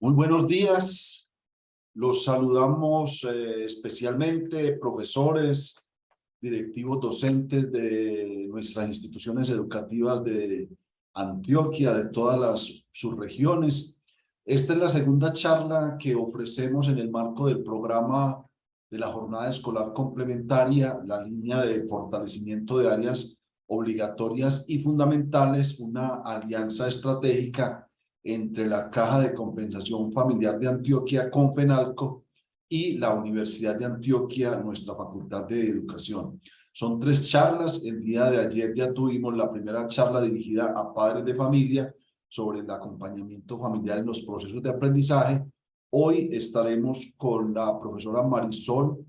Muy buenos días, los saludamos especialmente profesores, directivos docentes de nuestras instituciones educativas de Antioquia, de todas las subregiones. Esta es la segunda charla que ofrecemos en el marco del programa de la jornada escolar complementaria, la línea de fortalecimiento de áreas obligatorias y fundamentales, una alianza estratégica entre la Caja de Compensación Familiar de Antioquia, Confenalco, y la Universidad de Antioquia, nuestra Facultad de Educación. Son 3 charlas. El día de ayer ya tuvimos la primera charla dirigida a padres de familia sobre el acompañamiento familiar en los procesos de aprendizaje. Hoy estaremos con la profesora Marisol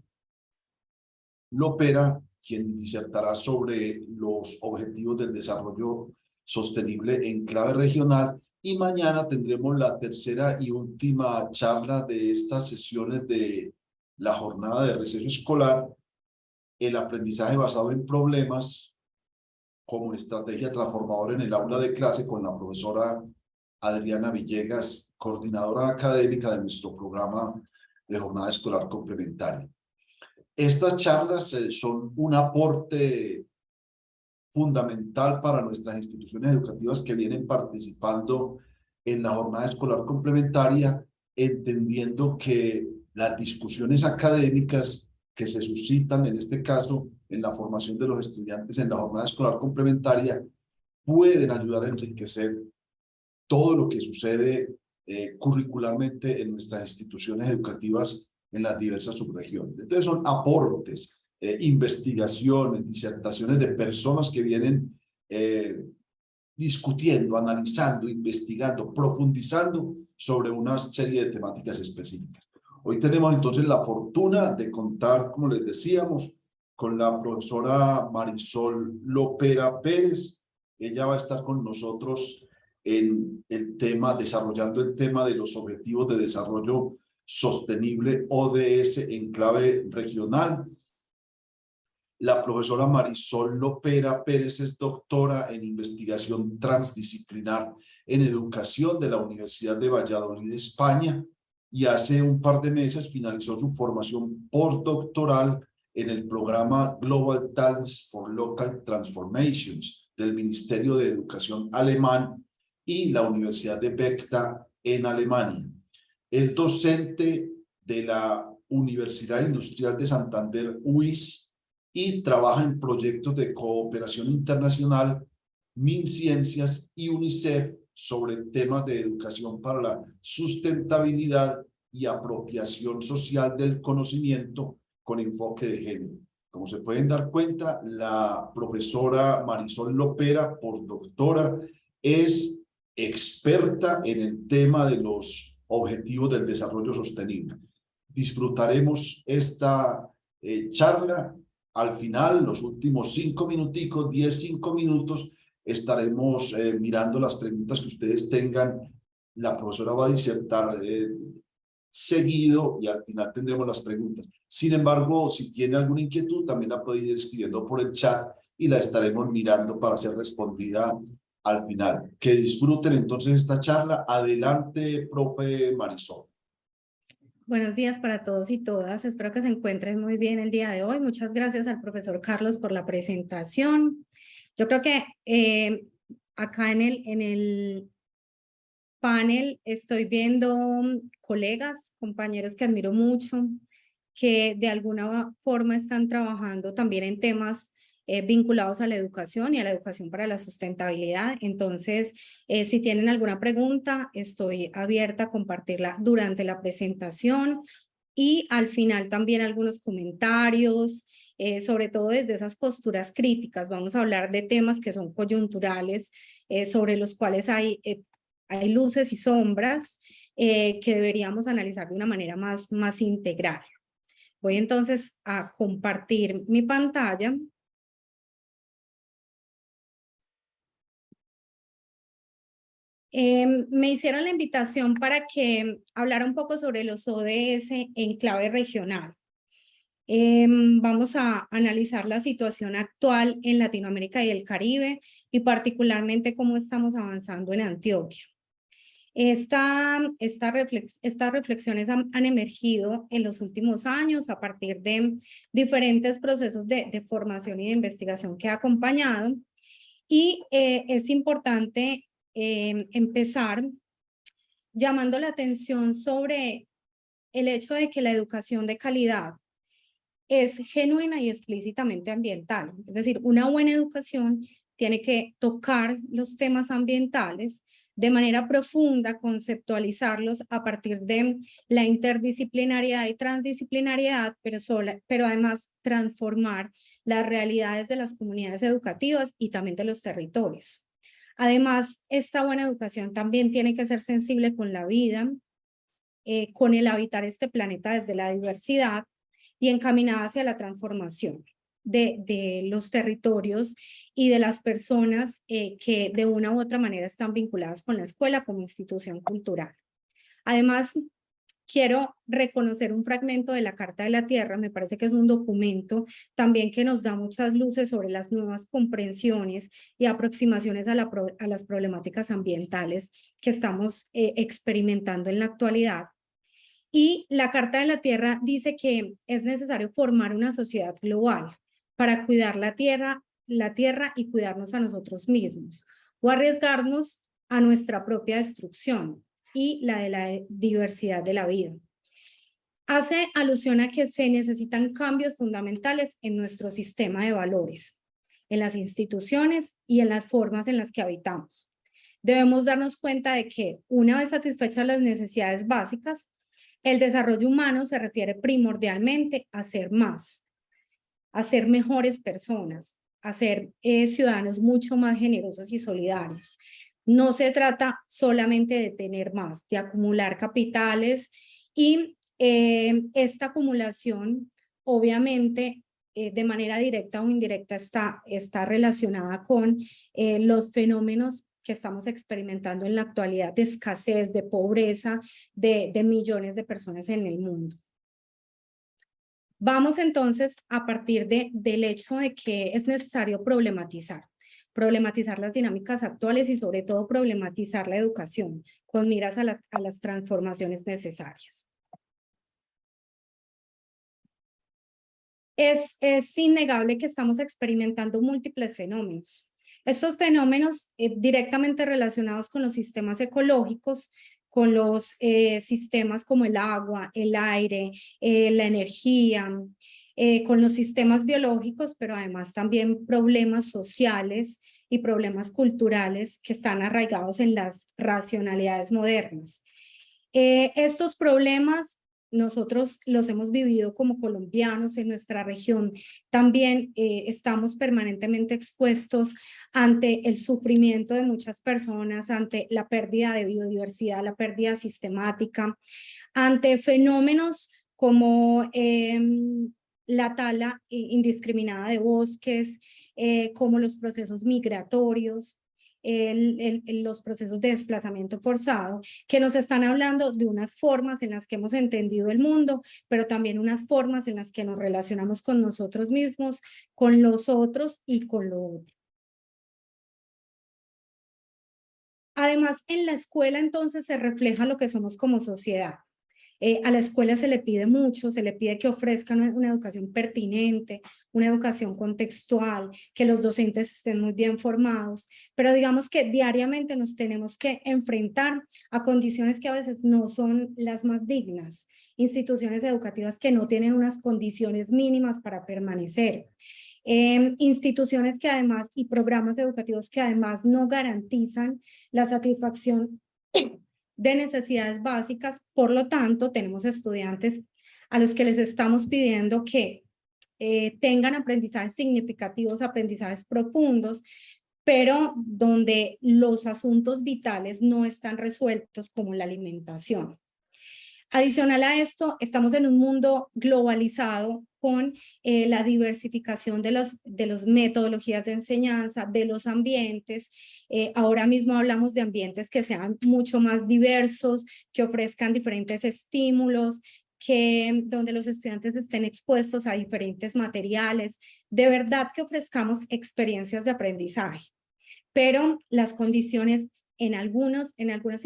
Lopera, quien disertará sobre los objetivos del desarrollo sostenible en clave regional. Y mañana tendremos la tercera y última charla de estas sesiones de la jornada de receso escolar, el aprendizaje basado en problemas como estrategia transformadora en el aula de clase, con la profesora Adriana Villegas, coordinadora académica de nuestro programa de jornada escolar complementaria. Estas charlas son un aporte fundamental para nuestras instituciones educativas que vienen participando en la jornada escolar complementaria, entendiendo que las discusiones académicas que se suscitan, en este caso, en la formación de los estudiantes en la jornada escolar complementaria, pueden ayudar a enriquecer todo lo que sucede curricularmente en nuestras instituciones educativas en las diversas subregiones. Entonces son aportes, investigaciones, disertaciones de personas que vienen discutiendo, analizando, investigando, profundizando sobre una serie de temáticas específicas. Hoy tenemos entonces la fortuna de contar, como les decíamos, con la profesora Marisol Lopera Pérez. Ella va a estar con nosotros en el tema, desarrollando el tema de los Objetivos de Desarrollo Sostenible, ODS, en clave regional. La profesora Marisol Lopera Pérez es doctora en investigación transdisciplinar en educación de la Universidad de Valladolid, España, y hace un par de meses finalizó su formación postdoctoral en el programa Global Talents for Local Transformations del Ministerio de Educación alemán y la Universidad de Bechta en Alemania. Es docente de la Universidad Industrial de Santander, UIS, y trabaja en proyectos de cooperación internacional, MinCiencias y UNICEF sobre temas de educación para la sustentabilidad y apropiación social del conocimiento con enfoque de género. Como se pueden dar cuenta, la profesora Marisol Lopera, postdoctora, es experta en el tema de los objetivos del desarrollo sostenible. Disfrutaremos esta charla. Al final, los últimos 5 minuticos, 5 minutos, estaremos mirando las preguntas que ustedes tengan. La profesora va a disertar seguido y al final tendremos las preguntas. Sin embargo, si tiene alguna inquietud, también la puede ir escribiendo por el chat y la estaremos mirando para ser respondida al final. Que disfruten entonces esta charla. Adelante, profe Marisol. Buenos días para todos y todas. Espero que se encuentren muy bien el día de hoy. Muchas gracias al profesor Carlos por la presentación. Yo creo que acá en el panel estoy viendo colegas, compañeros que admiro mucho, que de alguna forma están trabajando también en temas vinculados a la educación y a la educación para la sustentabilidad. Entonces, si tienen alguna pregunta, estoy abierta a compartirla durante la presentación y al final también algunos comentarios, sobre todo desde esas posturas críticas. Vamos a hablar de temas que son coyunturales, sobre los cuales hay luces y sombras que deberíamos analizar de una manera más integral. Voy entonces a compartir mi pantalla. Me hicieron la invitación para que hablara un poco sobre los ODS en clave regional. Vamos a analizar la situación actual en Latinoamérica y el Caribe y particularmente cómo estamos avanzando en Antioquia. Estas reflexiones han emergido en los últimos años a partir de diferentes procesos de formación y de investigación que ha acompañado. Y es importante empezar llamando la atención sobre el hecho de que la educación de calidad es genuina y explícitamente ambiental. Es decir, una buena educación tiene que tocar los temas ambientales de manera profunda, conceptualizarlos a partir de la interdisciplinariedad y transdisciplinariedad, pero además transformar las realidades de las comunidades educativas y también de los territorios. Además, esta buena educación también tiene que ser sensible con la vida, con el habitar este planeta desde la diversidad y encaminada hacia la transformación de los territorios y de las personas que de una u otra manera están vinculadas con la escuela como institución cultural. Además, quiero reconocer un fragmento de la Carta de la Tierra, me parece que es un documento también que nos da muchas luces sobre las nuevas comprensiones y aproximaciones a las problemáticas ambientales que estamos experimentando en la actualidad. Y la Carta de la Tierra dice que es necesario formar una sociedad global para cuidar la tierra y cuidarnos a nosotros mismos, o arriesgarnos a nuestra propia destrucción y la de la diversidad de la vida. Hace alusión a que se necesitan cambios fundamentales en nuestro sistema de valores, en las instituciones y en las formas en las que habitamos. Debemos darnos cuenta de que, una vez satisfechas las necesidades básicas, el desarrollo humano se refiere primordialmente a ser más, a ser mejores personas, a ser ciudadanos mucho más generosos y solidarios. No se trata solamente de tener más, de acumular capitales y esta acumulación obviamente de manera directa o indirecta está relacionada con los fenómenos que estamos experimentando en la actualidad de escasez, de pobreza de millones de personas en el mundo. Vamos entonces a partir del hecho de que es necesario problematizar las dinámicas actuales y sobre todo problematizar la educación con miras a las transformaciones necesarias. Es innegable que estamos experimentando múltiples fenómenos. Estos fenómenos directamente relacionados con los sistemas ecológicos, con los sistemas como el agua, el aire, la energía, con los sistemas biológicos, pero además también problemas sociales y problemas culturales que están arraigados en las racionalidades modernas. Estos problemas nosotros los hemos vivido como colombianos en nuestra región. También estamos permanentemente expuestos ante el sufrimiento de muchas personas, ante la pérdida de biodiversidad, la pérdida sistemática, ante fenómenos como la tala indiscriminada de bosques, como los procesos migratorios, los procesos de desplazamiento forzado, que nos están hablando de unas formas en las que hemos entendido el mundo, pero también unas formas en las que nos relacionamos con nosotros mismos, con los otros y con lo otro. Además, en la escuela entonces se refleja lo que somos como sociedad. A la escuela se le pide mucho, se le pide que ofrezcan una educación pertinente, una educación contextual, que los docentes estén muy bien formados, pero digamos que diariamente nos tenemos que enfrentar a condiciones que a veces no son las más dignas, instituciones educativas que no tienen unas condiciones mínimas para permanecer, instituciones que además y programas educativos que además no garantizan la satisfacción de necesidades básicas. Por lo tanto, tenemos estudiantes a los que les estamos pidiendo que tengan aprendizajes significativos, aprendizajes profundos, pero donde los asuntos vitales no están resueltos, como la alimentación. Adicional a esto, estamos en un mundo globalizado con la diversificación de las metodologías de enseñanza, de los ambientes. Ahora mismo hablamos de ambientes que sean mucho más diversos, que ofrezcan diferentes estímulos, donde los estudiantes estén expuestos a diferentes materiales. De verdad que ofrezcamos experiencias de aprendizaje. pero las condiciones en algunas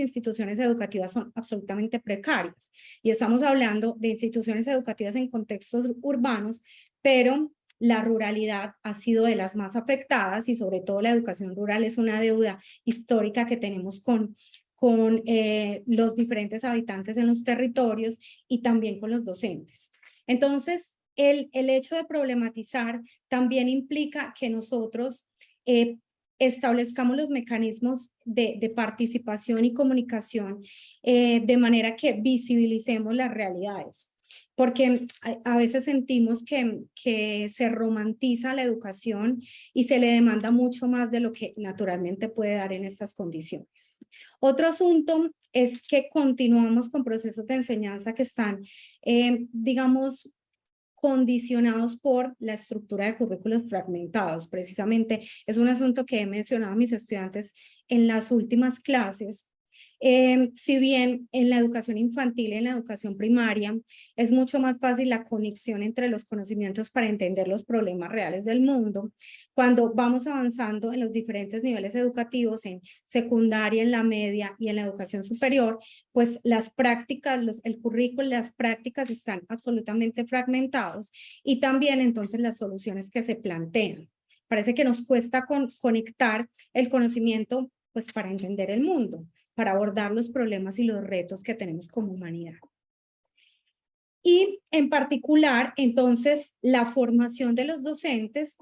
instituciones educativas son absolutamente precarias. Y estamos hablando de instituciones educativas en contextos urbanos, pero la ruralidad ha sido de las más afectadas y sobre todo la educación rural es una deuda histórica que tenemos con los diferentes habitantes en los territorios y también con los docentes. Entonces, el hecho de problematizar también implica que nosotros establezcamos los mecanismos de participación y comunicación de manera que visibilicemos las realidades. Porque a veces sentimos que se romantiza la educación y se le demanda mucho más de lo que naturalmente puede dar en estas condiciones. Otro asunto es que continuamos con procesos de enseñanza que están, digamos, condicionados por la estructura de currículos fragmentados. Precisamente es un asunto que he mencionado a mis estudiantes en las últimas clases. Si bien en la educación infantil y en la educación primaria es mucho más fácil la conexión entre los conocimientos para entender los problemas reales del mundo, cuando vamos avanzando en los diferentes niveles educativos, en secundaria, en la media y en la educación superior, pues las prácticas, el currículo, las prácticas están absolutamente fragmentados y también entonces las soluciones que se plantean. Parece que nos cuesta conectar el conocimiento pues para entender el mundo, para abordar los problemas y los retos que tenemos como humanidad. Y en particular, entonces, la formación de los docentes,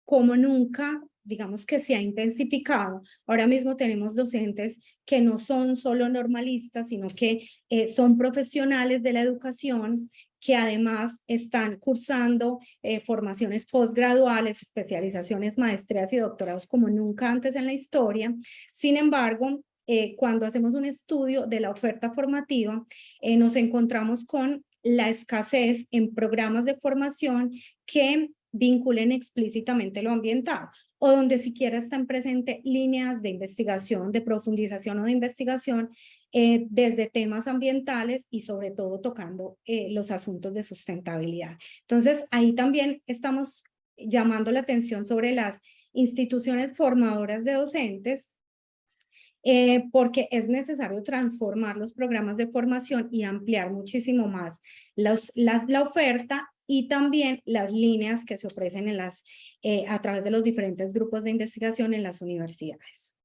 como nunca, digamos que se ha intensificado. Ahora mismo tenemos docentes que no son solo normalistas, sino que son profesionales de la educación, que además están cursando formaciones posgraduales, especializaciones, maestrías y doctorados como nunca antes en la historia. Sin embargo, cuando hacemos un estudio de la oferta formativa, nos encontramos con la escasez en programas de formación que vinculen explícitamente lo ambiental o donde siquiera están presentes líneas de investigación, de profundización o de investigación desde temas ambientales y sobre todo tocando los asuntos de sustentabilidad. Entonces, ahí también estamos llamando la atención sobre las instituciones formadoras de docentes, porque es necesario transformar los programas de formación y ampliar muchísimo más la oferta y también las líneas que se ofrecen a través de los diferentes grupos de investigación en las universidades.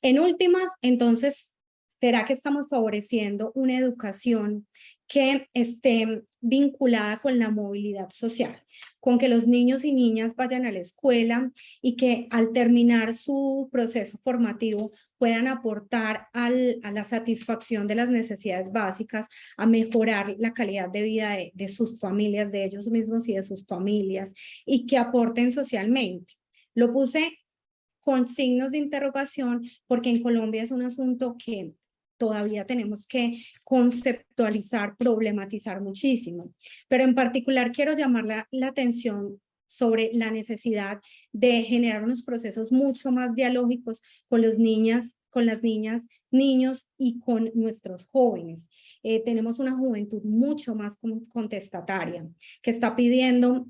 En últimas, entonces, ¿será que estamos favoreciendo una educación que esté vinculada con la movilidad social? Con que los niños y niñas vayan a la escuela y que al terminar su proceso formativo puedan aportar a la satisfacción de las necesidades básicas, a mejorar la calidad de vida de sus familias, de ellos mismos y de sus familias, y que aporten socialmente. Lo puse con signos de interrogación porque en Colombia es un asunto que todavía tenemos que conceptualizar, problematizar muchísimo. Pero en particular quiero llamar la atención sobre la necesidad de generar unos procesos mucho más dialógicos con las niñas, niños y con nuestros jóvenes. Tenemos una juventud mucho más contestataria, que está pidiendo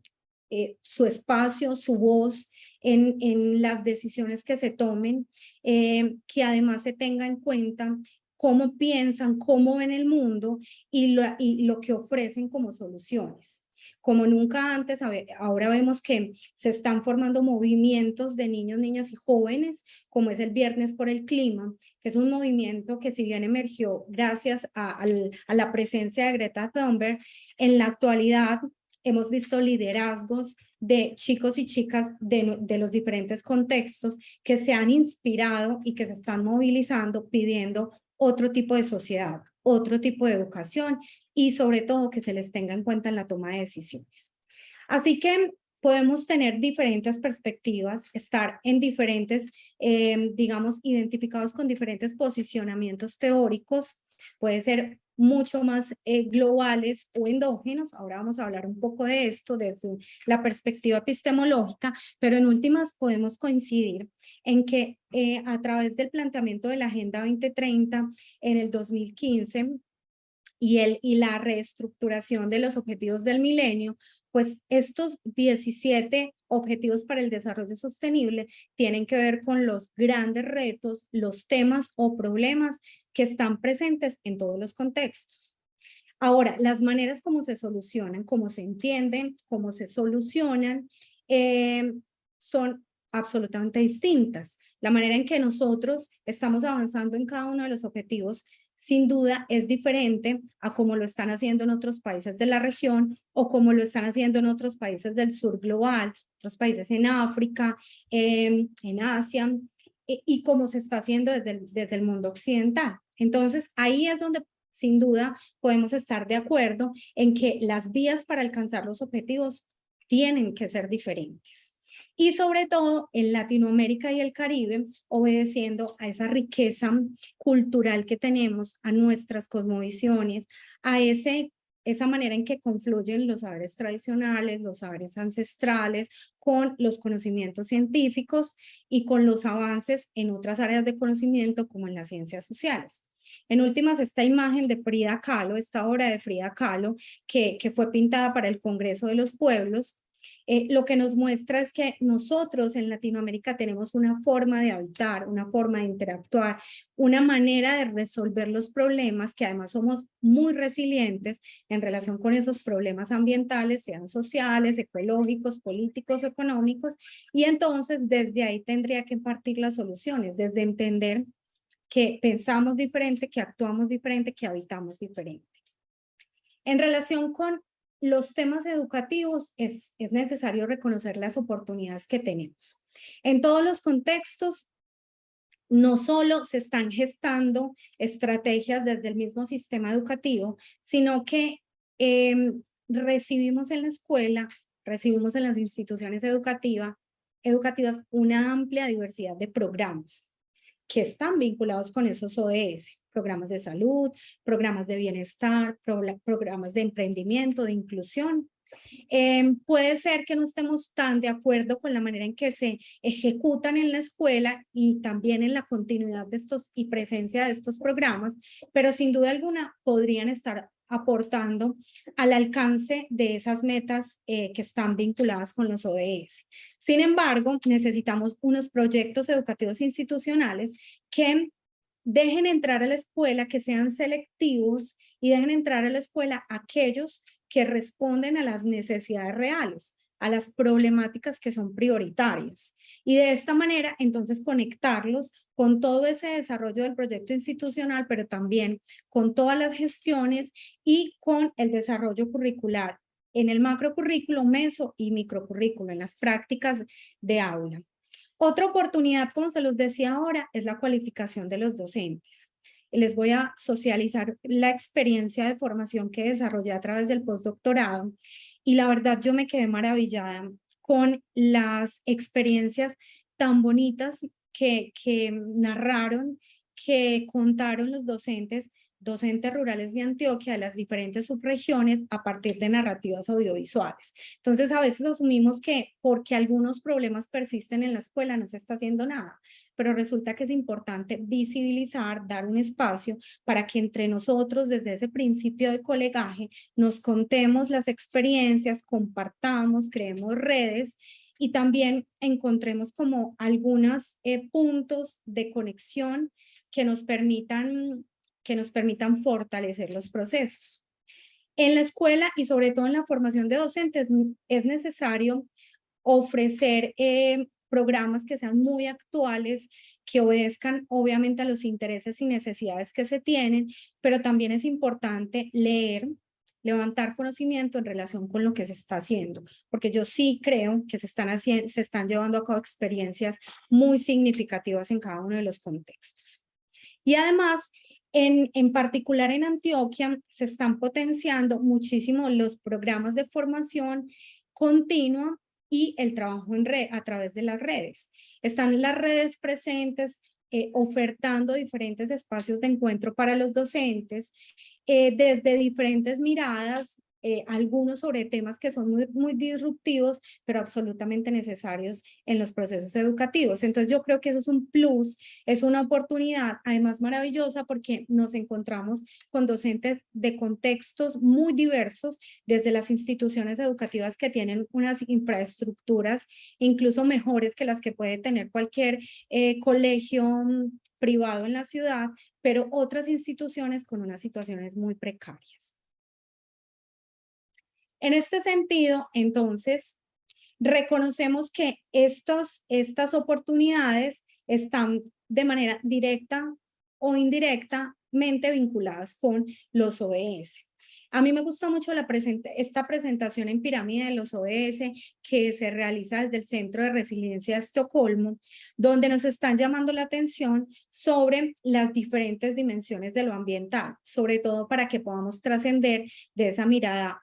su espacio, su voz en las decisiones que se tomen, que además se tenga en cuenta cómo piensan, cómo ven el mundo y lo que ofrecen como soluciones. Como nunca antes, ahora vemos que se están formando movimientos de niños, niñas y jóvenes, como es el Viernes por el Clima, que es un movimiento que si bien emergió gracias a la presencia de Greta Thunberg, en la actualidad hemos visto liderazgos de chicos y chicas de los diferentes contextos que se han inspirado y que se están movilizando pidiendo otro tipo de sociedad, otro tipo de educación y sobre todo que se les tenga en cuenta en la toma de decisiones. Así que podemos tener diferentes perspectivas, estar en diferentes, digamos, identificados con diferentes posicionamientos teóricos, puede ser mucho más globales o endógenos. Ahora vamos a hablar un poco de esto desde la perspectiva epistemológica, pero en últimas podemos coincidir en que a través del planteamiento de la Agenda 2030 en el 2015 y la reestructuración de los objetivos del milenio, pues estos 17 objetivos para el desarrollo sostenible tienen que ver con los grandes retos, los temas o problemas que están presentes en todos los contextos. Ahora, las maneras como se solucionan, cómo se entienden, cómo se solucionan, son absolutamente distintas. La manera en que nosotros estamos avanzando en cada uno de los objetivos, sin duda, es diferente a cómo lo están haciendo en otros países de la región o cómo lo están haciendo en otros países del sur global, otros países en África, en Asia, y cómo se está haciendo desde el mundo occidental. Entonces, ahí es donde sin duda podemos estar de acuerdo en que las vías para alcanzar los objetivos tienen que ser diferentes. Y sobre todo en Latinoamérica y el Caribe, obedeciendo a esa riqueza cultural que tenemos, a nuestras cosmovisiones, a esa manera en que confluyen los saberes tradicionales, los saberes ancestrales, con los conocimientos científicos y con los avances en otras áreas de conocimiento como en las ciencias sociales. En últimas, esta imagen de Frida Kahlo, esta obra de Frida Kahlo, que fue pintada para el Congreso de los Pueblos, lo que nos muestra es que nosotros en Latinoamérica tenemos una forma de habitar, una forma de interactuar, una manera de resolver los problemas, que además somos muy resilientes en relación con esos problemas ambientales, sean sociales, ecológicos, políticos o económicos, y entonces desde ahí tendría que partir las soluciones, desde entender que pensamos diferente, que actuamos diferente, que habitamos diferente. En relación con los temas educativos, es necesario reconocer las oportunidades que tenemos. En todos los contextos, no solo se están gestando estrategias desde el mismo sistema educativo, sino que recibimos en la escuela, recibimos en las instituciones educativas una amplia diversidad de programas que están vinculados con esos ODS, programas de salud, programas de bienestar, programas de emprendimiento, de inclusión. Puede ser que no estemos tan de acuerdo con la manera en que se ejecutan en la escuela y también en la continuidad de estos y presencia de estos programas, pero sin duda alguna podrían estar aportando al alcance de esas metas que están vinculadas con los ODS. Sin embargo, necesitamos unos proyectos educativos institucionales que dejen entrar a la escuela, que sean selectivos y dejen entrar a la escuela aquellos que responden a las necesidades reales, a las problemáticas que son prioritarias. Y de esta manera, entonces, conectarlos con todo ese desarrollo del proyecto institucional, pero también con todas las gestiones y con el desarrollo curricular en el macrocurrículo, meso y microcurrículo, en las prácticas de aula. Otra oportunidad, como se los decía ahora, es la cualificación de los docentes. Les voy a socializar la experiencia de formación que desarrollé a través del postdoctorado y la verdad yo me quedé maravillada con las experiencias tan bonitas que narraron, que contaron los docentes rurales de Antioquia, de las diferentes subregiones, a partir de narrativas audiovisuales. Entonces, a veces asumimos que porque algunos problemas persisten en la escuela no se está haciendo nada, pero resulta que es importante visibilizar, dar un espacio para que entre nosotros, desde ese principio de colegaje, nos contemos las experiencias, compartamos, creemos redes y también encontremos como algunos puntos de conexión que nos permitan fortalecer los procesos. En la escuela y sobre todo en la formación de docentes es necesario ofrecer programas que sean muy actuales, que obedezcan obviamente a los intereses y necesidades que se tienen, pero también es importante leer, levantar conocimiento en relación con lo que se está haciendo, porque yo sí creo que se están llevando a cabo experiencias muy significativas en cada uno de los contextos. Y además, en particular en Antioquia, se están potenciando muchísimo los programas de formación continua y el trabajo en red, a través de las redes. Están las redes presentes, ofertando diferentes espacios de encuentro para los docentes, desde diferentes miradas, algunos sobre temas que son muy disruptivos, pero absolutamente necesarios en los procesos educativos. Entonces yo creo que eso es un plus, es una oportunidad además maravillosa porque nos encontramos con docentes de contextos muy diversos, desde las instituciones educativas que tienen unas infraestructuras incluso mejores que las que puede tener cualquier colegio privado en la ciudad, pero otras instituciones con unas situaciones muy precarias. En este sentido, entonces, reconocemos que estas oportunidades están de manera directa o indirectamente vinculadas con los ODS. A mí me gusta mucho esta presentación en pirámide de los ODS que se realiza desde el Centro de Resiliencia de Estocolmo, donde nos están llamando la atención sobre las diferentes dimensiones de lo ambiental, sobre todo para que podamos trascender de esa mirada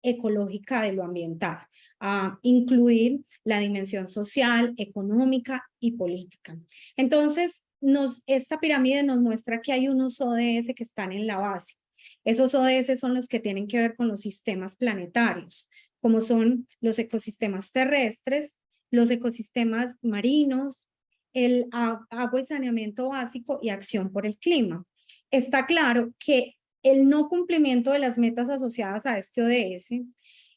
ecológica de lo ambiental, a incluir la dimensión social, económica y política. Entonces, esta pirámide nos muestra que hay unos ODS que están en la base. Esos ODS son los que tienen que ver con los sistemas planetarios, como son los ecosistemas terrestres, los ecosistemas marinos, el agua y saneamiento básico y acción por el clima. Está claro que el no cumplimiento de las metas asociadas a este ODS,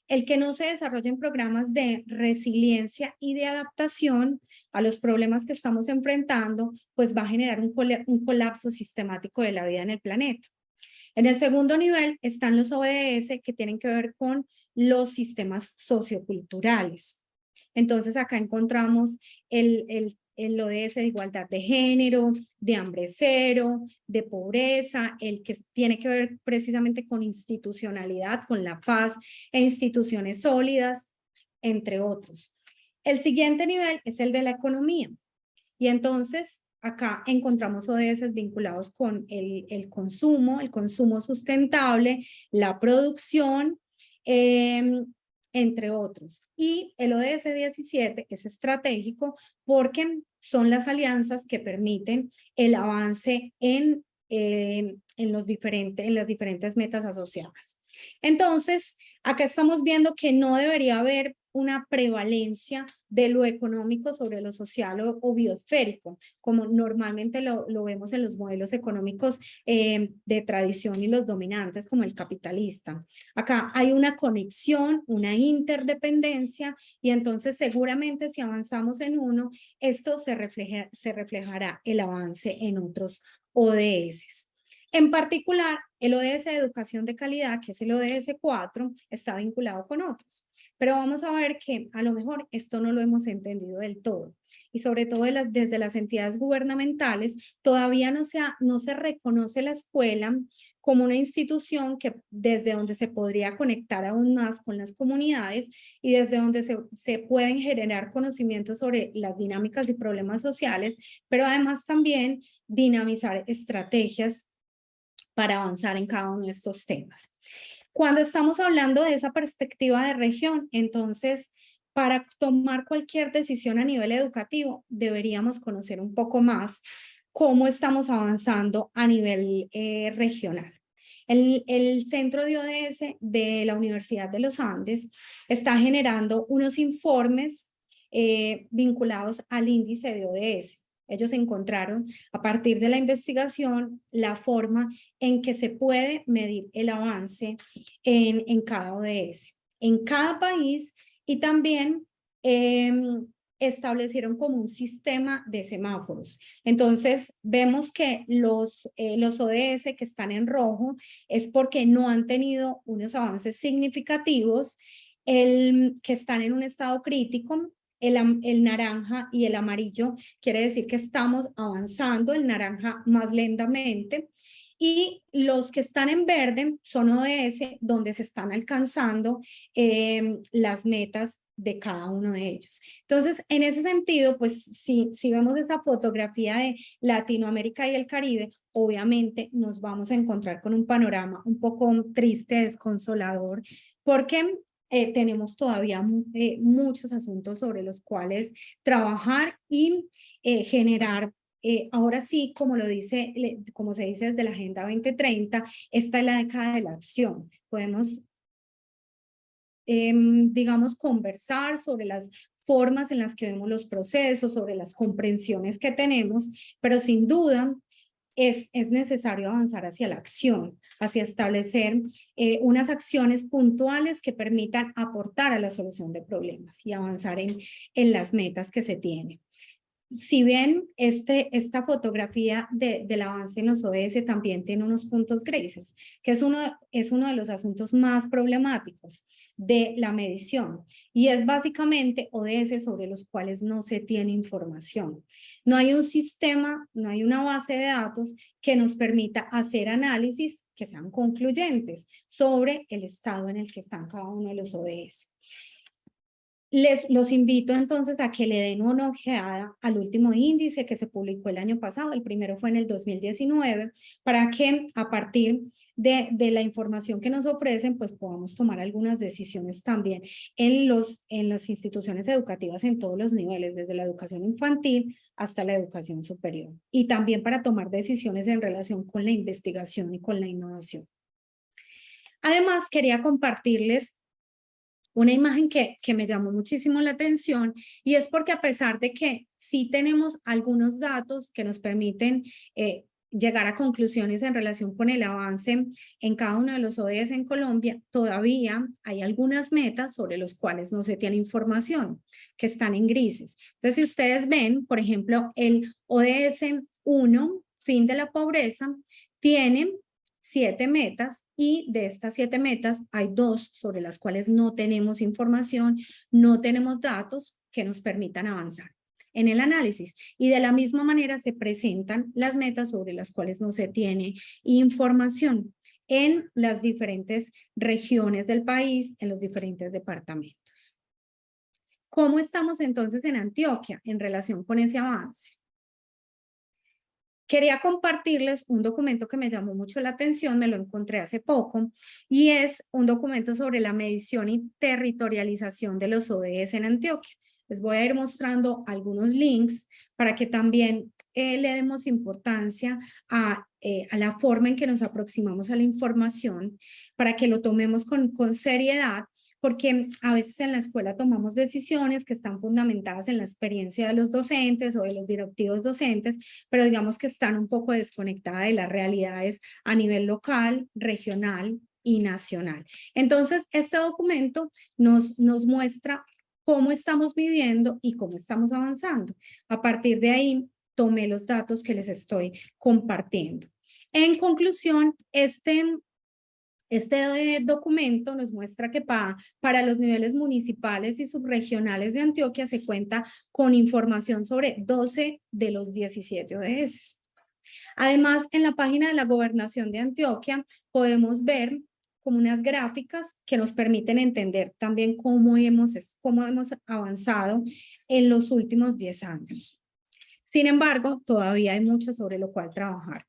el que no se desarrollen programas de resiliencia y de adaptación a los problemas que estamos enfrentando, pues va a generar un colapso sistemático de la vida en el planeta. En el segundo nivel están los ODS que tienen que ver con los sistemas socioculturales. Entonces acá encontramos el ODS de igualdad de género, de hambre cero, de pobreza, el que tiene que ver precisamente con institucionalidad, con la paz e instituciones sólidas, entre otros. El siguiente nivel es el de la economía. Y entonces acá encontramos ODS vinculados con el consumo sustentable, la producción, entre otros. Y el ODS 17 es estratégico porque son las alianzas que permiten el avance en las diferentes metas asociadas. Entonces, acá estamos viendo que no debería haber una prevalencia de lo económico sobre lo social o biosférico, como normalmente lo vemos en los modelos económicos de tradición y los dominantes, como el capitalista. Acá hay una conexión, una interdependencia, y entonces seguramente si avanzamos en uno, esto se reflejará el avance en otros ODS. En particular, el ODS de educación de calidad, que es el ODS 4, está vinculado con otros. Pero vamos a ver que a lo mejor esto no lo hemos entendido del todo. Y sobre todo desde las entidades gubernamentales, todavía no se reconoce la escuela como una institución desde donde se podría conectar aún más con las comunidades y desde donde se pueden generar conocimientos sobre las dinámicas y problemas sociales, pero además también dinamizar estrategias para avanzar en cada uno de estos temas. Cuando estamos hablando de esa perspectiva de región, entonces, para tomar cualquier decisión a nivel educativo, deberíamos conocer un poco más cómo estamos avanzando a nivel regional. El Centro de ODS de la Universidad de los Andes está generando unos informes vinculados al índice de ODS. Ellos encontraron a partir de la investigación la forma en que se puede medir el avance en cada ODS, en cada país, y también establecieron como un sistema de semáforos. Entonces vemos que los ODS que están en rojo es porque no han tenido unos avances significativos, que están en un estado crítico. El naranja y el amarillo quiere decir que estamos avanzando, el naranja más lentamente, y los que están en verde son ODS donde se están alcanzando las metas de cada uno de ellos. Entonces, en ese sentido, pues si vemos esa fotografía de Latinoamérica y el Caribe, obviamente nos vamos a encontrar con un panorama un poco triste, desconsolador, porque tenemos todavía muchos asuntos sobre los cuales trabajar y generar. Ahora sí, como se dice desde la Agenda 2030, esta es la década de la acción. Podemos digamos, conversar sobre las formas en las que vemos los procesos, sobre las comprensiones que tenemos, pero sin duda es necesario avanzar hacia la acción, hacia establecer unas acciones puntuales que permitan aportar a la solución de problemas y avanzar en las metas que se tienen. Si ven, esta fotografía del avance en los ODS también tiene unos puntos grises, que es uno de los asuntos más problemáticos de la medición, y es básicamente ODS sobre los cuales no se tiene información. No hay un sistema, no hay una base de datos que nos permita hacer análisis que sean concluyentes sobre el estado en el que están cada uno de los ODS. Los invito entonces a que le den una ojeada al último índice que se publicó el año pasado, el primero fue en el 2019, para que a partir de la información que nos ofrecen, pues podamos tomar algunas decisiones también en las instituciones educativas en todos los niveles, desde la educación infantil hasta la educación superior, y también para tomar decisiones en relación con la investigación y con la innovación. Además, quería compartirles una imagen que me llamó muchísimo la atención, y es porque a pesar de que sí tenemos algunos datos que nos permiten llegar a conclusiones en relación con el avance en cada uno de los ODS en Colombia, todavía hay algunas metas sobre las cuales no se tiene información, que están en grises. Entonces, si ustedes ven, por ejemplo, el ODS 1, fin de la pobreza, tiene 7 metas, y de estas 7 metas hay 2 sobre las cuales no tenemos información, no tenemos datos que nos permitan avanzar en el análisis, y de la misma manera se presentan las metas sobre las cuales no se tiene información en las diferentes regiones del país, en los diferentes departamentos. ¿Cómo estamos entonces en Antioquia en relación con ese avance? Quería compartirles un documento que me llamó mucho la atención, me lo encontré hace poco, y es un documento sobre la medición y territorialización de los ODS en Antioquia. Les voy a ir mostrando algunos links para que también le demos importancia a la forma en que nos aproximamos a la información, para que lo tomemos con seriedad, porque a veces en la escuela tomamos decisiones que están fundamentadas en la experiencia de los docentes o de los directivos docentes, pero digamos que están un poco desconectadas de las realidades a nivel local, regional y nacional. Entonces, este documento nos muestra cómo estamos viviendo y cómo estamos avanzando. A partir de ahí, tomé los datos que les estoy compartiendo. En conclusión, este documento nos muestra que para los niveles municipales y subregionales de Antioquia se cuenta con información sobre 12 de los 17 ODS. Además, en la página de la Gobernación de Antioquia podemos ver como unas gráficas que nos permiten entender también cómo hemos avanzado en los últimos 10 años. Sin embargo, todavía hay mucho sobre lo cual trabajar.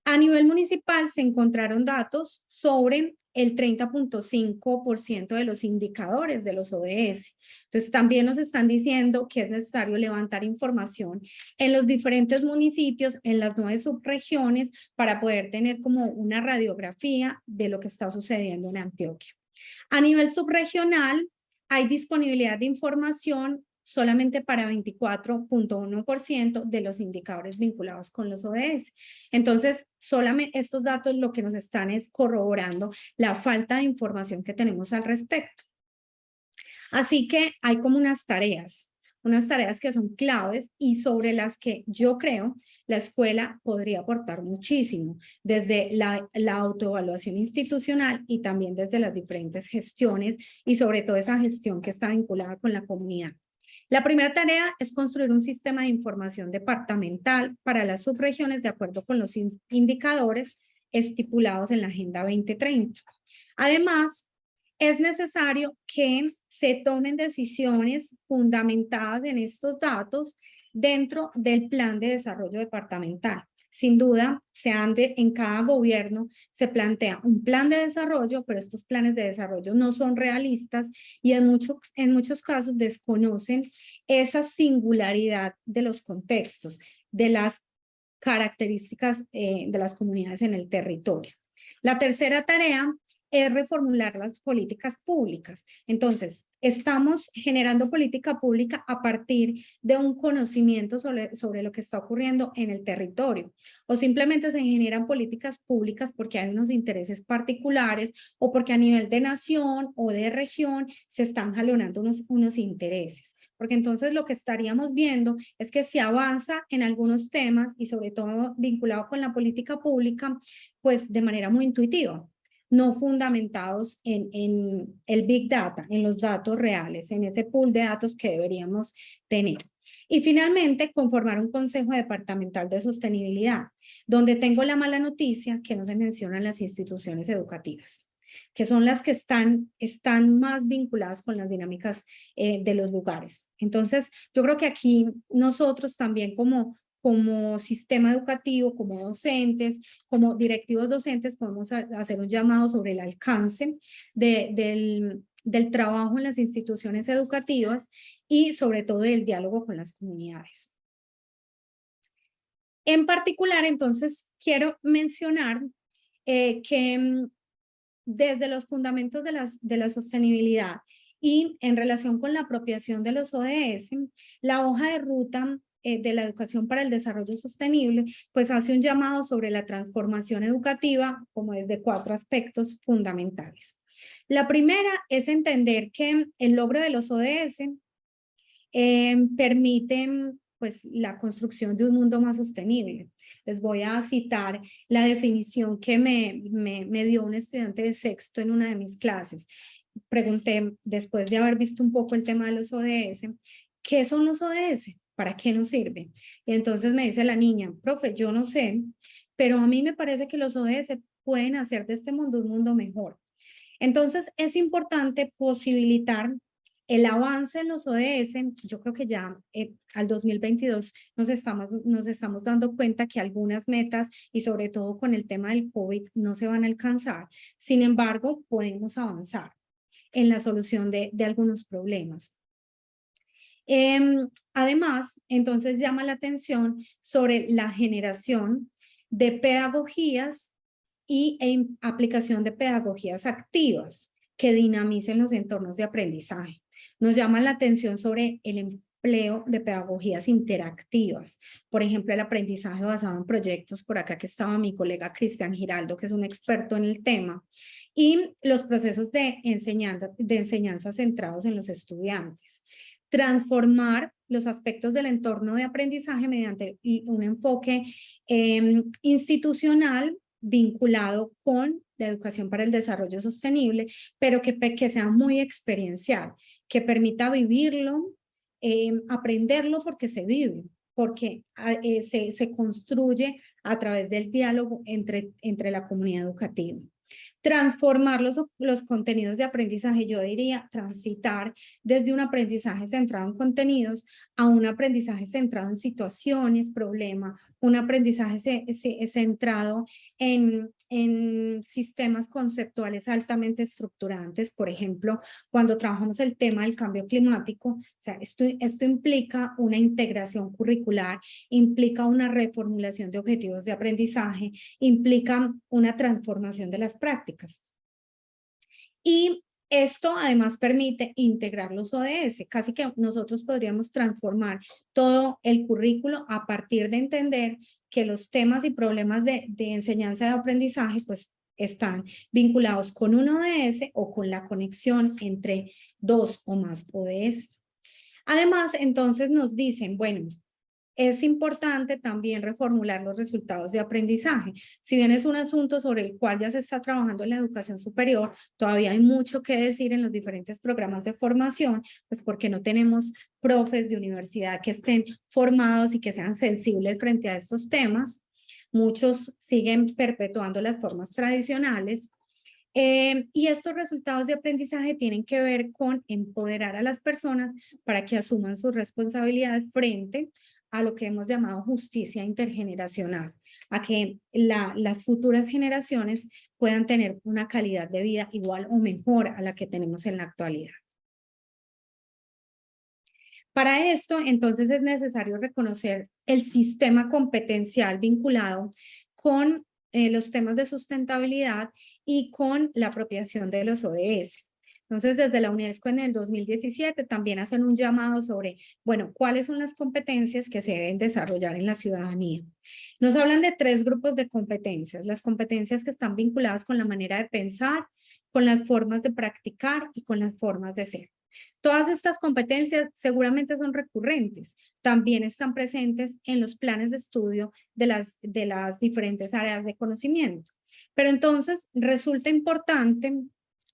A nivel municipal se encontraron datos sobre el 30.5% de los indicadores de los ODS. Entonces también nos están diciendo que es necesario levantar información en los diferentes municipios, en las 9 subregiones, para poder tener como una radiografía de lo que está sucediendo en Antioquia. A nivel subregional hay disponibilidad de información solamente para 24.1% de los indicadores vinculados con los ODS. Entonces, solamente estos datos lo que nos están es corroborando la falta de información que tenemos al respecto. Así que hay como unas tareas que son claves y sobre las que yo creo la escuela podría aportar muchísimo, desde la autoevaluación institucional y también desde las diferentes gestiones, y sobre todo esa gestión que está vinculada con la comunidad. La primera tarea es construir un sistema de información departamental para las subregiones de acuerdo con los indicadores estipulados en la Agenda 2030. Además, es necesario que se tomen decisiones fundamentadas en estos datos dentro del plan de desarrollo departamental. Sin duda, en cada gobierno se plantea un plan de desarrollo, pero estos planes de desarrollo no son realistas y en muchos casos desconocen esa singularidad de los contextos, de las características de las comunidades en el territorio. La tercera tarea es reformular las políticas públicas. Entonces, estamos generando política pública a partir de un conocimiento sobre lo que está ocurriendo en el territorio, o simplemente se generan políticas públicas porque hay unos intereses particulares o porque a nivel de nación o de región se están jalonando unos intereses. Porque entonces lo que estaríamos viendo es que se avanza en algunos temas y sobre todo vinculado con la política pública, pues de manera muy intuitiva, no fundamentados en el Big Data, en los datos reales, en ese pool de datos que deberíamos tener. Y finalmente, conformar un Consejo Departamental de Sostenibilidad, donde tengo la mala noticia que no se mencionan las instituciones educativas, que son las que están más vinculadas con las dinámicas de los lugares. Entonces, yo creo que aquí nosotros también como sistema educativo, como docentes, como directivos docentes, podemos hacer un llamado sobre el alcance del trabajo en las instituciones educativas y sobre todo el diálogo con las comunidades. En particular, entonces, quiero mencionar que desde los fundamentos de la sostenibilidad y en relación con la apropiación de los ODS, la hoja de ruta de la educación para el desarrollo sostenible, pues hace un llamado sobre la transformación educativa como desde 4 aspectos fundamentales. La primera es entender que el logro de los ODS permite pues la construcción de un mundo más sostenible. Les voy a citar la definición que me dio un estudiante de sexto en una de mis clases. Pregunté, después de haber visto un poco el tema de los ODS, ¿qué son los ODS? ¿Para qué nos sirven? Y entonces me dice la niña, profe, yo no sé, pero a mí me parece que los ODS pueden hacer de este mundo un mundo mejor. Entonces es importante posibilitar el avance en los ODS. Yo creo que ya al 2022 nos estamos dando cuenta que algunas metas y sobre todo con el tema del COVID no se van a alcanzar. Sin embargo, podemos avanzar en la solución de algunos problemas. Además, entonces llama la atención sobre la generación de pedagogías y aplicación de pedagogías activas que dinamicen los entornos de aprendizaje. Nos llama la atención sobre el empleo de pedagogías interactivas, por ejemplo, el aprendizaje basado en proyectos, por acá que estaba mi colega Cristian Giraldo, que es un experto en el tema, y los procesos de enseñanza centrados en los estudiantes. Transformar los aspectos del entorno de aprendizaje mediante un enfoque institucional vinculado con la educación para el desarrollo sostenible, pero que sea muy experiencial, que permita vivirlo, aprenderlo porque se vive, porque se construye a través del diálogo entre la comunidad educativa. Transformar los contenidos de aprendizaje, yo diría transitar desde un aprendizaje centrado en contenidos a un aprendizaje centrado en situaciones, problemas, un aprendizaje centrado en sistemas conceptuales altamente estructurantes. Por ejemplo, cuando trabajamos el tema del cambio climático, o sea, esto implica una integración curricular, implica una reformulación de objetivos de aprendizaje, implica una transformación de las prácticas. Y esto además permite integrar los ODS, casi que nosotros podríamos transformar todo el currículo a partir de entender que los temas y problemas de enseñanza y aprendizaje pues están vinculados con un ODS o con la conexión entre 2 o más ODS. Además, entonces nos dicen, bueno, es importante también reformular los resultados de aprendizaje. Si bien es un asunto sobre el cual ya se está trabajando en la educación superior, todavía hay mucho que decir en los diferentes programas de formación, pues porque no tenemos profes de universidad que estén formados y que sean sensibles frente a estos temas. Muchos siguen perpetuando las formas tradicionales. Y estos resultados de aprendizaje tienen que ver con empoderar a las personas para que asuman su responsabilidad frente a lo que hemos llamado justicia intergeneracional, a que las futuras generaciones puedan tener una calidad de vida igual o mejor a la que tenemos en la actualidad. Para esto, entonces, es necesario reconocer el sistema competencial vinculado con los temas de sustentabilidad y con la apropiación de los ODS. Entonces, desde la UNESCO en el 2017 también hacen un llamado sobre, bueno, cuáles son las competencias que se deben desarrollar en la ciudadanía. Nos hablan de 3 grupos de competencias: las competencias que están vinculadas con la manera de pensar, con las formas de practicar y con las formas de ser. Todas estas competencias seguramente son recurrentes, también están presentes en los planes de estudio de las diferentes áreas de conocimiento. Pero entonces resulta importante,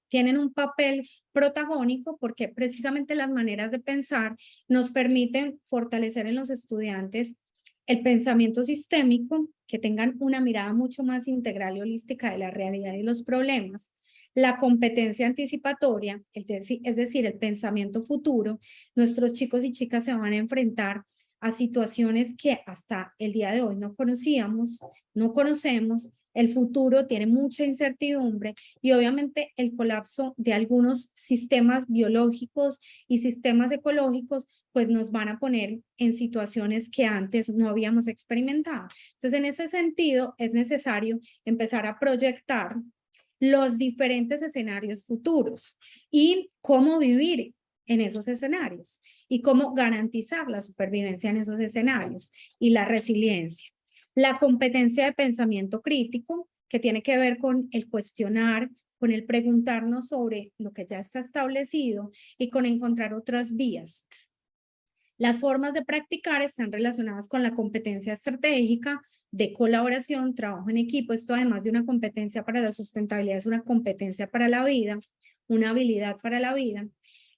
tienen un papel protagónico porque precisamente las maneras de pensar nos permiten fortalecer en los estudiantes el pensamiento sistémico, que tengan una mirada mucho más integral y holística de la realidad y los problemas. La competencia anticipatoria, es decir, el pensamiento futuro. Nuestros chicos y chicas se van a enfrentar a situaciones que hasta el día de hoy no conocemos. El futuro tiene mucha incertidumbre y obviamente el colapso de algunos sistemas biológicos y sistemas ecológicos pues nos van a poner en situaciones que antes no habíamos experimentado. Entonces, en ese sentido, es necesario empezar a proyectar los diferentes escenarios futuros y cómo vivir en esos escenarios y cómo garantizar la supervivencia en esos escenarios y la resiliencia. La competencia de pensamiento crítico, que tiene que ver con el cuestionar, con el preguntarnos sobre lo que ya está establecido y con encontrar otras vías. Las formas de practicar están relacionadas con la competencia estratégica de colaboración, trabajo en equipo. Esto, además de una competencia para la sustentabilidad, es una competencia para la vida, una habilidad para la vida.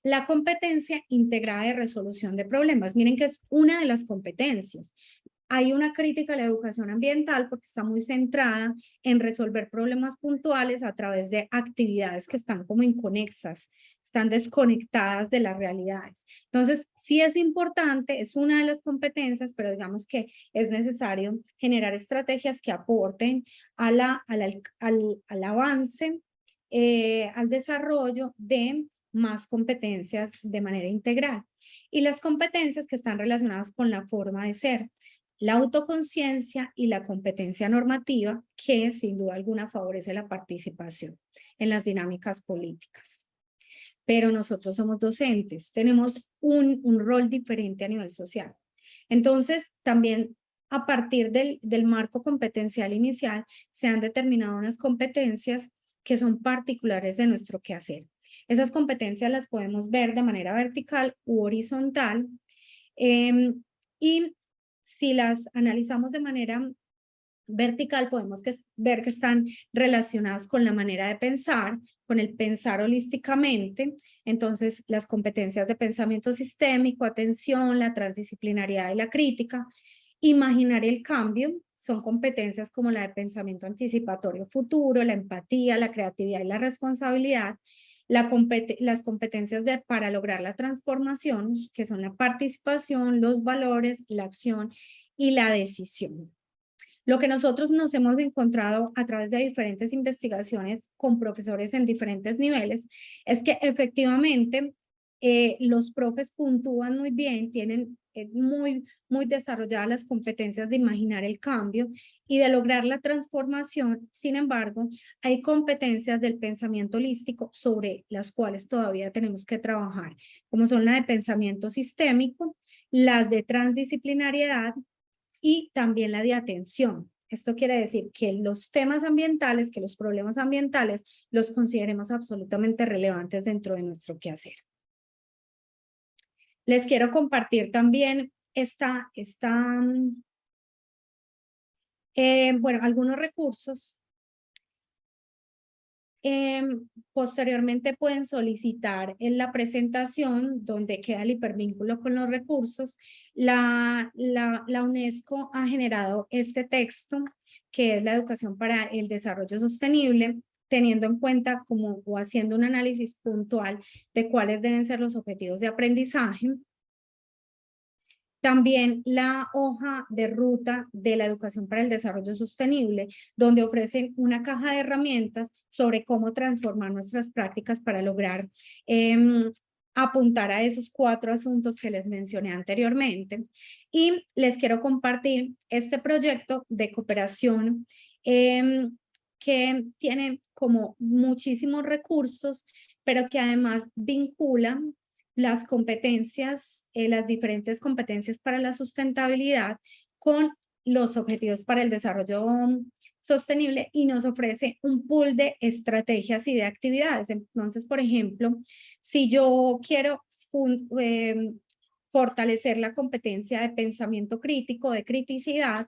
La competencia integrada de resolución de problemas. Miren que es una de las competencias. Hay una crítica a la educación ambiental porque está muy centrada en resolver problemas puntuales a través de actividades que están como inconexas, están desconectadas de las realidades. Entonces, sí es importante, es una de las competencias, pero digamos que es necesario generar estrategias que aporten al avance, al desarrollo de más competencias de manera integral. Y las competencias que están relacionadas con la forma de ser, la autoconciencia y la competencia normativa, que sin duda alguna favorece la participación en las dinámicas políticas. Pero nosotros somos docentes, tenemos un rol diferente a nivel social. Entonces, también a partir del marco competencial inicial, se han determinado unas competencias que son particulares de nuestro quehacer. Esas competencias las podemos ver de manera vertical u horizontal, y si las analizamos de manera vertical, podemos ver que están relacionadas con la manera de pensar, con el pensar holísticamente. Entonces, las competencias de pensamiento sistémico, atención, la transdisciplinariedad y la crítica. Imaginar el cambio son competencias como la de pensamiento anticipatorio futuro, la empatía, la creatividad y la responsabilidad. Las competencias para lograr la transformación, que son la participación, los valores, la acción y la decisión. Lo que nosotros nos hemos encontrado a través de diferentes investigaciones con profesores en diferentes niveles es que efectivamente los profes puntúan muy bien, tienen muy desarrolladas las competencias de imaginar el cambio y de lograr la transformación. Sin embargo, hay competencias del pensamiento holístico sobre las cuales todavía tenemos que trabajar, como son la de pensamiento sistémico, las de transdisciplinariedad y también la de atención. Esto quiere decir que los temas ambientales, que los problemas ambientales, los consideremos absolutamente relevantes dentro de nuestro quehacer. Les quiero compartir también algunos recursos. Posteriormente pueden solicitar en la presentación donde queda el hipervínculo con los recursos. La UNESCO ha generado este texto que es la educación para el desarrollo sostenible, teniendo en cuenta o haciendo un análisis puntual de cuáles deben ser los objetivos de aprendizaje. También la hoja de ruta de la educación para el desarrollo sostenible, donde ofrecen una caja de herramientas sobre cómo transformar nuestras prácticas para lograr apuntar a esos 4 asuntos que les mencioné anteriormente. Y les quiero compartir este proyecto de cooperación que tiene como muchísimos recursos, pero que además vinculan las competencias, las diferentes competencias para la sustentabilidad con los objetivos para el desarrollo sostenible y nos ofrece un pool de estrategias y de actividades. Entonces, por ejemplo, si yo quiero fortalecer la competencia de pensamiento crítico, de criticidad,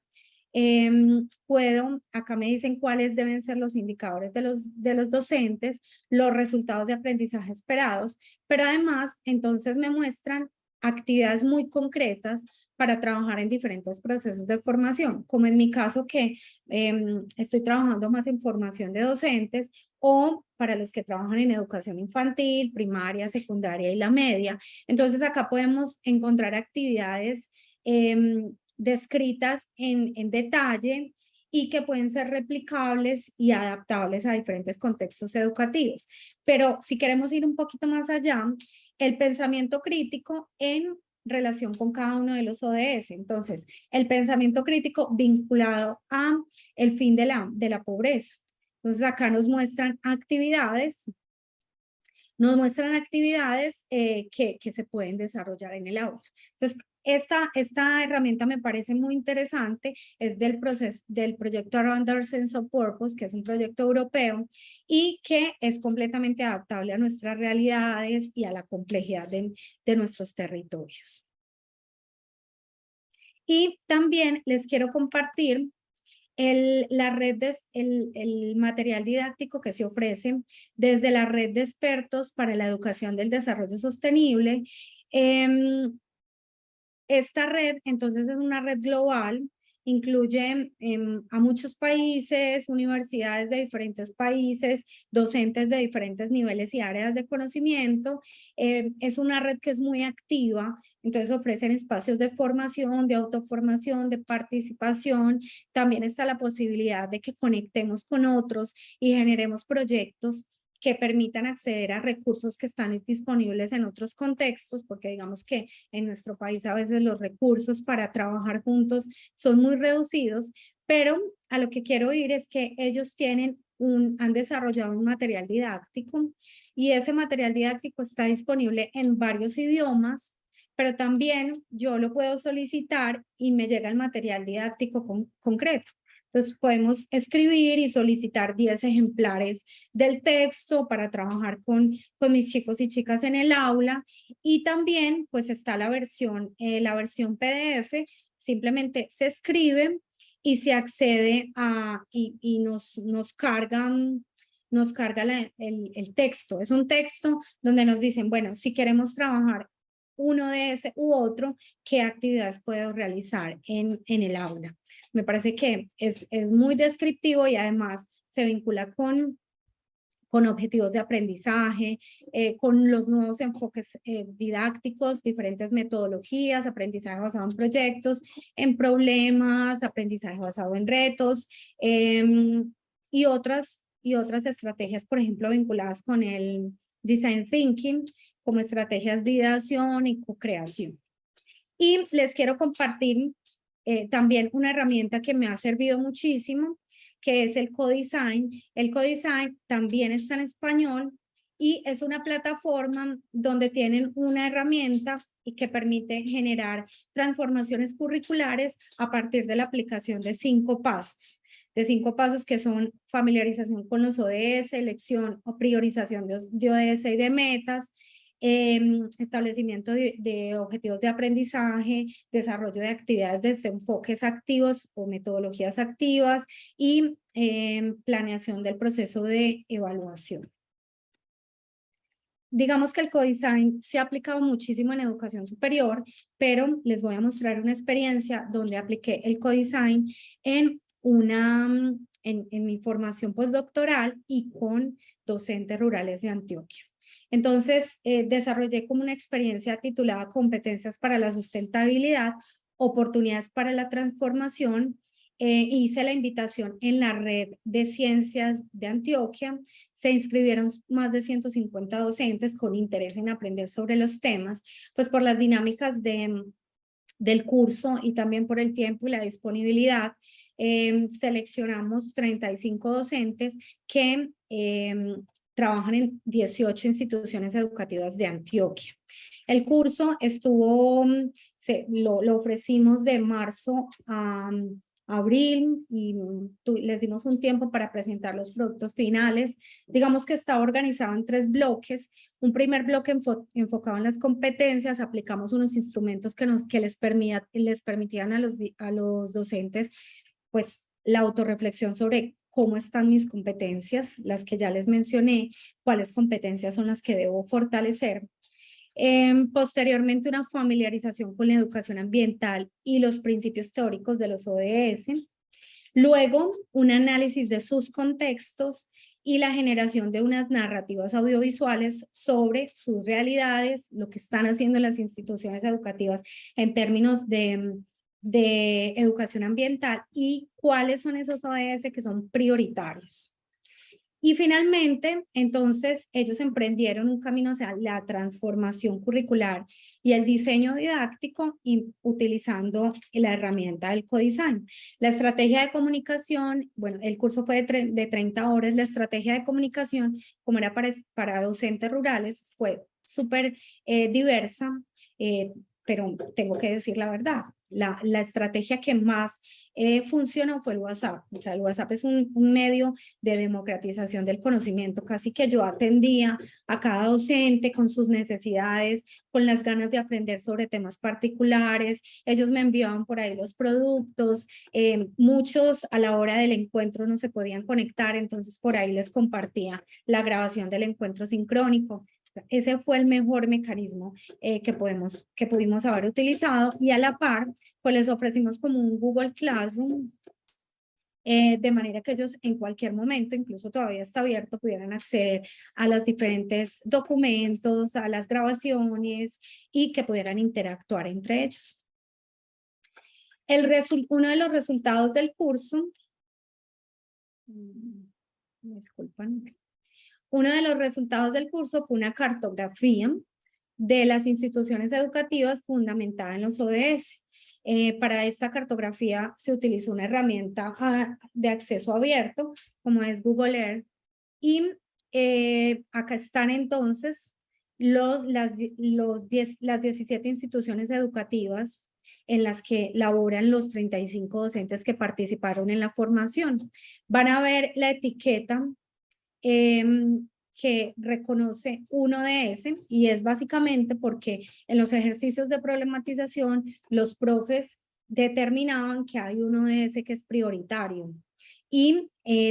acá me dicen cuáles deben ser los indicadores de los docentes, los resultados de aprendizaje esperados, pero además entonces me muestran actividades muy concretas para trabajar en diferentes procesos de formación, como en mi caso que estoy trabajando más en formación de docentes o para los que trabajan en educación infantil, primaria, secundaria y la media. Entonces acá podemos encontrar actividades descritas en detalle y que pueden ser replicables y adaptables a diferentes contextos educativos. Pero si queremos ir un poquito más allá, el pensamiento crítico en relación con cada uno de los ODS. Entonces, el pensamiento crítico vinculado a el fin de la pobreza. Entonces, acá nos muestran actividades que se pueden desarrollar en el aula. Entonces, esta herramienta me parece muy interesante, es del proyecto Around Our Sense of Purpose, que es un proyecto europeo y que es completamente adaptable a nuestras realidades y a la complejidad de nuestros territorios. Y también les quiero compartir el material didáctico que se ofrece desde la red de expertos para la educación del desarrollo sostenible. Esta red, entonces, es una red global, incluye a muchos países, universidades de diferentes países, docentes de diferentes niveles y áreas de conocimiento. Es una red que es muy activa, entonces ofrecen espacios de formación, de autoformación, de participación. También está la posibilidad de que conectemos con otros y generemos proyectos que permitan acceder a recursos que están disponibles en otros contextos, porque digamos que en nuestro país a veces los recursos para trabajar juntos son muy reducidos, pero a lo que quiero ir es que ellos han desarrollado un material didáctico y ese material didáctico está disponible en varios idiomas, pero también yo lo puedo solicitar y me llega el material didáctico concreto. Entonces podemos escribir y solicitar 10 ejemplares del texto para trabajar con mis chicos y chicas en el aula. Y también pues está la versión PDF, simplemente se escribe y se accede y nos carga el texto. Es un texto donde nos dicen, bueno, si queremos trabajar uno de ese u otro, ¿qué actividades puedo realizar en el aula? Me parece que es muy descriptivo y además se vincula con objetivos de aprendizaje, con los nuevos enfoques didácticos, diferentes metodologías, aprendizaje basado en proyectos, en problemas, aprendizaje basado en retos y otras estrategias, por ejemplo, vinculadas con el design thinking, como estrategias de ideación y co-creación. Y les quiero compartir también una herramienta que me ha servido muchísimo, que es el CoDesign. El CoDesign también está en español y es una plataforma donde tienen una herramienta y que permite generar transformaciones curriculares a partir de la aplicación de 5 pasos. De 5 pasos que son familiarización con los ODS, elección o priorización de ODS y de metas, establecimiento de objetivos de aprendizaje, desarrollo de actividades de desenfoques activos o metodologías activas y planeación del proceso de evaluación. Digamos que el CoDesign se ha aplicado muchísimo en educación superior, pero les voy a mostrar una experiencia donde apliqué el CoDesign en mi formación postdoctoral y con docentes rurales de Antioquia. Entonces, desarrollé como una experiencia titulada Competencias para la Sustentabilidad, Oportunidades para la Transformación. Hice la invitación en la red de ciencias de Antioquia. Se inscribieron más de 150 docentes con interés en aprender sobre los temas, pues por las dinámicas de del curso y también por el tiempo y la disponibilidad, seleccionamos 35 docentes que trabajan en 18 instituciones educativas de Antioquia. El curso estuvo, lo ofrecimos de marzo a abril y les dimos un tiempo para presentar los productos finales. Digamos que está organizado en 3 bloques. Un primer bloque enfocado en las competencias, aplicamos unos instrumentos que les permitían a los docentes pues la autorreflexión sobre cómo están mis competencias, las que ya les mencioné, cuáles competencias son las que debo fortalecer. Posteriormente, una familiarización con la educación ambiental y los principios teóricos de los ODS. Luego, un análisis de sus contextos y la generación de unas narrativas audiovisuales sobre sus realidades, lo que están haciendo las instituciones educativas en términos de educación ambiental y cuáles son esos ODS que son prioritarios. Y finalmente, entonces, ellos emprendieron un camino hacia la transformación curricular y el diseño didáctico utilizando la herramienta del codesign. La estrategia de comunicación, bueno, el curso fue de 30 horas, la estrategia de comunicación, como era para docentes rurales, fue súper diversa, pero tengo que decir la verdad. La estrategia que más funcionó fue el WhatsApp. O sea, el WhatsApp es un medio de democratización del conocimiento. Casi que yo atendía a cada docente con sus necesidades, con las ganas de aprender sobre temas particulares. Ellos me enviaban por ahí los productos. Muchos a la hora del encuentro no se podían conectar, entonces por ahí les compartía la grabación del encuentro sincrónico. Ese fue el mejor mecanismo que pudimos haber utilizado, y a la par, pues les ofrecimos como un Google Classroom, de manera que ellos en cualquier momento, incluso todavía está abierto, pudieran acceder a los diferentes documentos, a las grabaciones y que pudieran interactuar entre ellos. Uno de los resultados del curso, me disculpan, uno de los resultados del curso fue una cartografía de las instituciones educativas fundamentada en los ODS. Para esta cartografía se utilizó una herramienta de acceso abierto, como es Google Earth, y acá están entonces las 17 instituciones educativas en las que laboran los 35 docentes que participaron en la formación. Van a ver la etiqueta que reconoce un ODS, y es básicamente porque en los ejercicios de problematización los profes determinaban que hay un ODS que es prioritario. Y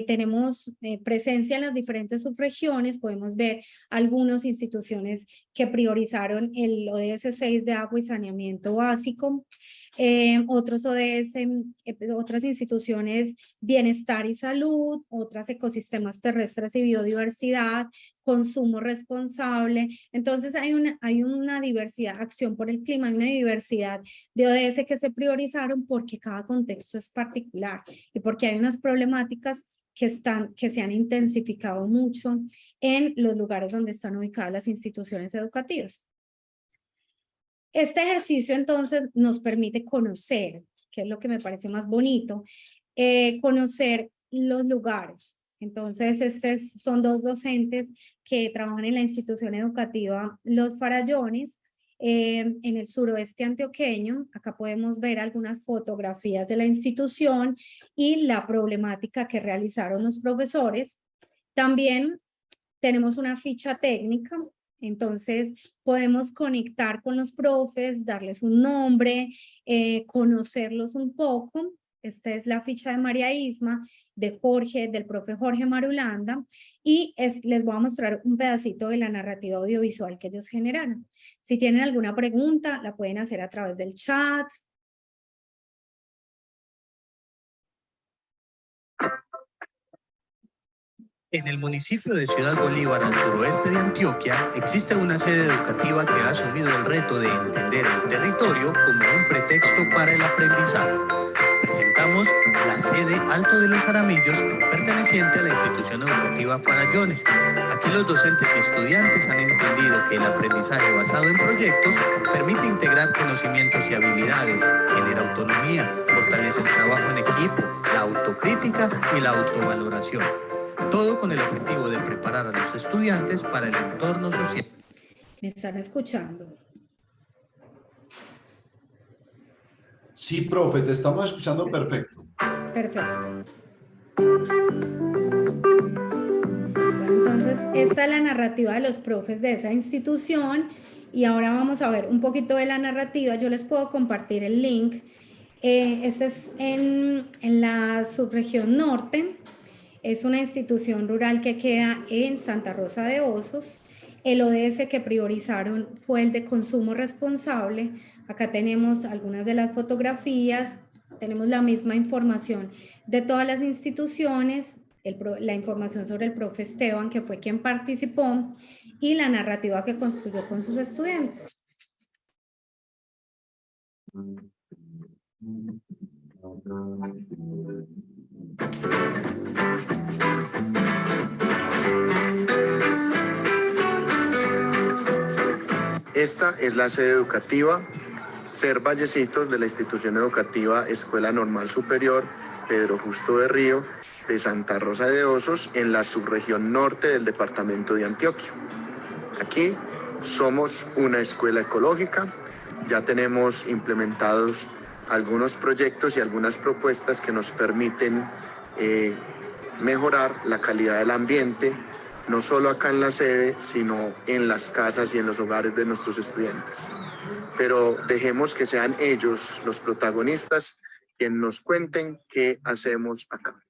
tenemos presencia en las diferentes subregiones. Podemos ver algunas instituciones que priorizaron el ODS 6 de agua y saneamiento básico, otros ODS, otras instituciones bienestar y salud, otras ecosistemas terrestres y biodiversidad, consumo responsable. Entonces hay una diversidad, acción por el clima, hay una diversidad de ODS que se priorizaron porque cada contexto es particular y porque hay unas problemáticas que se han intensificado mucho en los lugares donde están ubicadas las instituciones educativas. Este ejercicio entonces nos permite conocer, que es lo que me parece más bonito, conocer los lugares. Entonces, son 2 docentes que trabajan en la institución educativa Los Farallones, en el suroeste antioqueño. Acá podemos ver algunas fotografías de la institución y la problemática que realizaron los profesores. También tenemos una ficha técnica. Entonces, podemos conectar con los profes, darles un nombre, conocerlos un poco. Esta es la ficha de María Isma, del profe Jorge Marulanda, y les voy a mostrar un pedacito de la narrativa audiovisual que ellos generaron. Si tienen alguna pregunta, la pueden hacer a través del chat. En el municipio de Ciudad Bolívar, al suroeste de Antioquia, existe una sede educativa que ha asumido el reto de entender el territorio como un pretexto para el aprendizaje. presentamos la sede Alto de los Jaramillos, perteneciente a la institución educativa Farallones. Aquí los docentes y estudiantes han entendido que el aprendizaje basado en proyectos permite integrar conocimientos y habilidades, genera autonomía, fortalece el trabajo en equipo, la autocrítica y la autovaloración. Todo con el objetivo de preparar a los estudiantes para el entorno social. ¿Me están escuchando? Sí, profe, te estamos escuchando perfecto. Perfecto. Bueno, entonces, esta es la narrativa de los profes de esa institución y ahora vamos a ver un poquito de la narrativa. Yo les puedo compartir el link. Este es en la subregión norte. Es una institución rural que queda en Santa Rosa de Osos. El ODS que priorizaron fue el de consumo responsable. Acá tenemos algunas de las fotografías, tenemos la misma información de todas las instituciones, la información sobre el profe Esteban, que fue quien participó, y la narrativa que construyó con sus estudiantes. Esta es la sede educativa Ser Vallecitos de la institución educativa Escuela Normal Superior Pedro Justo de Río de Santa Rosa de Osos en la subregión norte del departamento de Antioquia. Aquí somos una escuela ecológica, ya tenemos implementados algunos proyectos y algunas propuestas que nos permiten mejorar la calidad del ambiente, no solo acá en la sede, sino en las casas y en los hogares de nuestros estudiantes. Pero dejemos que sean ellos los protagonistas quienes nos cuenten qué hacemos acá.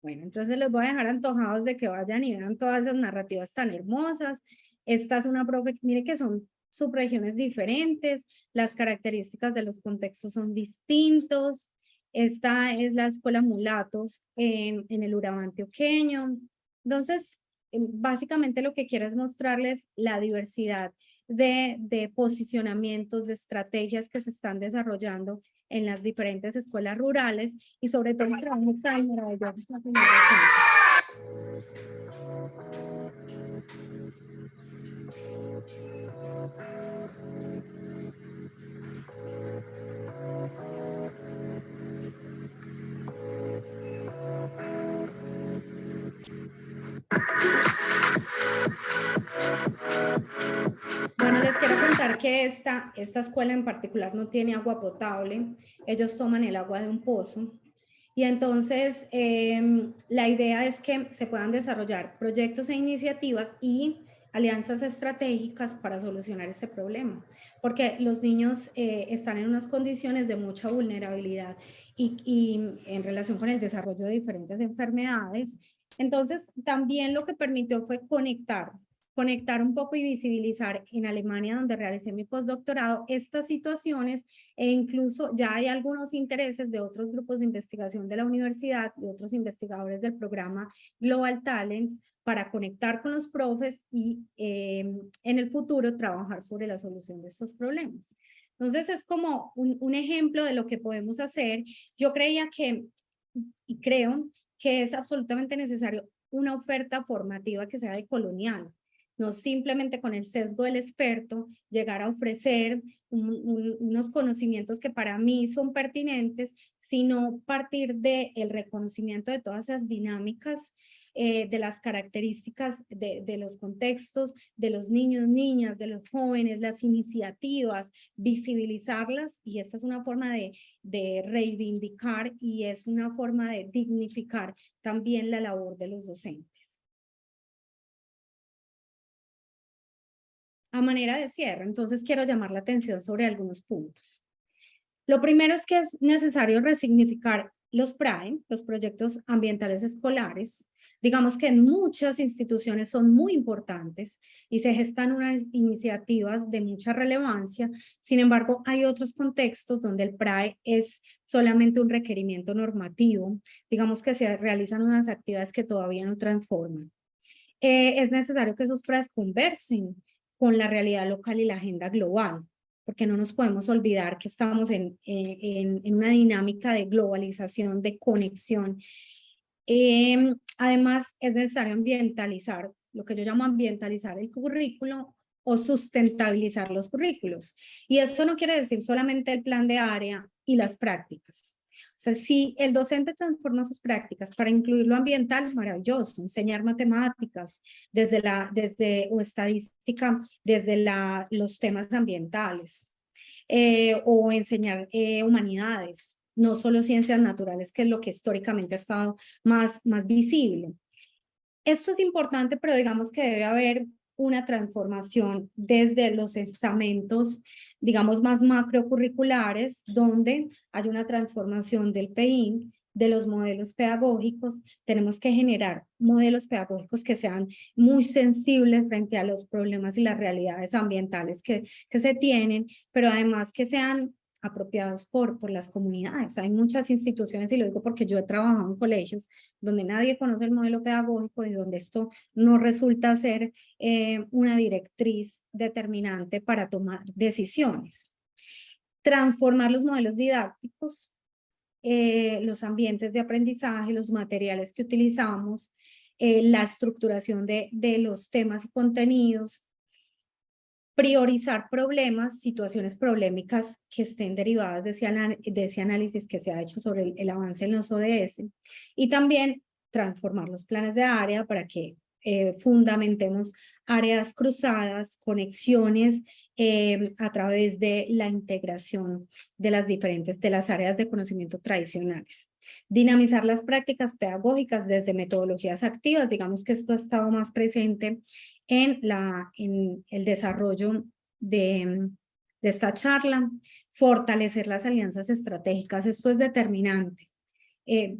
Bueno, entonces les voy a dejar antojados de que vayan y vean todas esas narrativas tan hermosas. Esta es una profe, mire que son subregiones diferentes, las características de los contextos son distintos. Esta es la Escuela Mulatos en el Urabá antioqueño. Entonces, básicamente lo que quiero es mostrarles la diversidad de posicionamientos, de estrategias que se están desarrollando en las diferentes escuelas rurales y sobre todo el trabajo tan maravilloso que hacen los docentes. Bueno, les quiero contar que esta escuela en particular no tiene agua potable. Ellos toman el agua de un pozo. Y entonces la idea es que se puedan desarrollar proyectos e iniciativas y alianzas estratégicas para solucionar este problema. Porque los niños están en unas condiciones de mucha vulnerabilidad y en relación con el desarrollo de diferentes enfermedades. Entonces, también lo que permitió fue conectar un poco y visibilizar en Alemania, donde realicé mi postdoctorado, estas situaciones e incluso ya hay algunos intereses de otros grupos de investigación de la universidad y otros investigadores del programa Global Talents para conectar con los profes y en el futuro trabajar sobre la solución de estos problemas. Entonces es como un ejemplo de lo que podemos hacer. Yo creía que, y creo que es absolutamente necesario una oferta formativa que sea decolonial. No simplemente con el sesgo del experto, llegar a ofrecer unos conocimientos que para mí son pertinentes, sino partir del reconocimiento de todas esas dinámicas, de las características de los contextos, de los niños, niñas, de los jóvenes, las iniciativas, visibilizarlas, y esta es una forma de reivindicar y es una forma de dignificar también la labor de los docentes. A manera de cierre, entonces quiero llamar la atención sobre algunos puntos. Lo primero es que es necesario resignificar los PRAE, los proyectos ambientales escolares. Digamos que en muchas instituciones son muy importantes y se gestan unas iniciativas de mucha relevancia. Sin embargo, hay otros contextos donde el PRAE es solamente un requerimiento normativo. Digamos que se realizan unas actividades que todavía no transforman. Es necesario que esos PRAEs conversen con la realidad local y la agenda global, porque no nos podemos olvidar que estamos en una dinámica de globalización, de conexión. Además, es necesario ambientalizar, lo que yo llamo ambientalizar el currículo o sustentabilizar los currículos. Y eso no quiere decir solamente el plan de área y las prácticas. O sea, si el docente transforma sus prácticas para incluir lo ambiental, maravilloso. Enseñar matemáticas o estadística desde los temas ambientales. O enseñar humanidades, no solo ciencias naturales, que es lo que históricamente ha estado más visible. Esto es importante, pero digamos que debe haber una transformación desde los estamentos, digamos, más macrocurriculares, donde hay una transformación del PEIN, de los modelos pedagógicos. Tenemos que generar modelos pedagógicos que sean muy sensibles frente a los problemas y las realidades ambientales que se tienen, pero además que sean apropiados por las comunidades. Hay muchas instituciones, y lo digo porque yo he trabajado en colegios donde nadie conoce el modelo pedagógico y donde esto no resulta ser una directriz determinante para tomar decisiones. Transformar los modelos didácticos, los ambientes de aprendizaje, los materiales que utilizamos, la estructuración de los temas y contenidos, priorizar problemas, situaciones problemáticas que estén derivadas de ese análisis que se ha hecho sobre el avance en los ODS, y también transformar los planes de área para que fundamentemos áreas cruzadas, conexiones a través de la integración de las áreas de conocimiento tradicionales. Dinamizar las prácticas pedagógicas desde metodologías activas, digamos que esto ha estado más presente en el desarrollo de esta charla. Fortalecer las alianzas estratégicas, esto es determinante.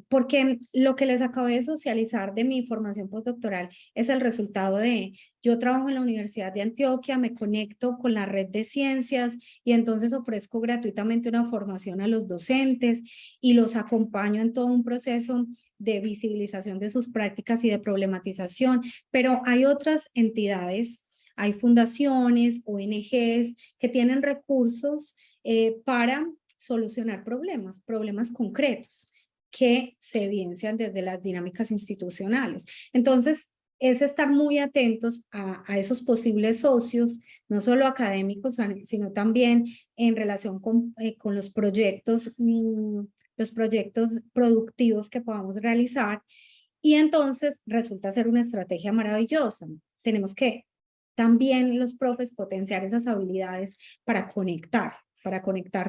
Porque lo que les acabo de socializar de mi formación postdoctoral es el resultado de, yo trabajo en la Universidad de Antioquia, me conecto con la red de ciencias y entonces ofrezco gratuitamente una formación a los docentes y los acompaño en todo un proceso de visibilización de sus prácticas y de problematización, pero hay otras entidades, hay fundaciones, ONGs que tienen recursos para solucionar problemas concretos que se evidencian desde las dinámicas institucionales. Entonces, es estar muy atentos a esos posibles socios, no solo académicos, sino también en relación con los proyectos productivos que podamos realizar, y entonces resulta ser una estrategia maravillosa. Tenemos que también los profes potenciar esas habilidades para conectar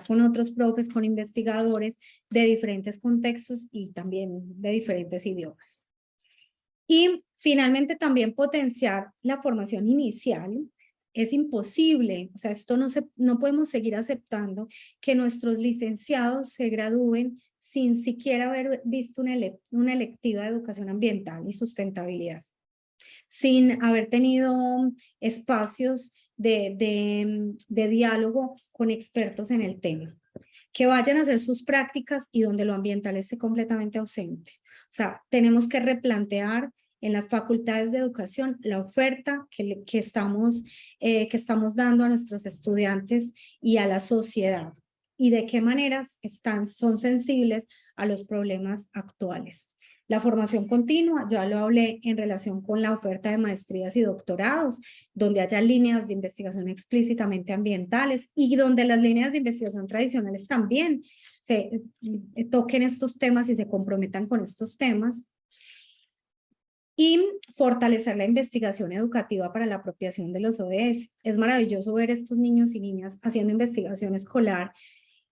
con otros profes, con investigadores de diferentes contextos y también de diferentes idiomas. Y finalmente también potenciar la formación inicial. Es imposible, o sea, no podemos seguir aceptando que nuestros licenciados se gradúen sin siquiera haber visto una electiva de educación ambiental y sustentabilidad, sin haber tenido espacios de diálogo con expertos en el tema, que vayan a hacer sus prácticas y donde lo ambiental esté completamente ausente. O sea, tenemos que replantear en las facultades de educación la oferta que estamos dando a nuestros estudiantes y a la sociedad, y de qué maneras son sensibles a los problemas actuales. La formación continua, ya lo hablé en relación con la oferta de maestrías y doctorados, donde haya líneas de investigación explícitamente ambientales y donde las líneas de investigación tradicionales también se toquen estos temas y se comprometan con estos temas. Y fortalecer la investigación educativa para la apropiación de los ODS. Es maravilloso ver estos niños y niñas haciendo investigación escolar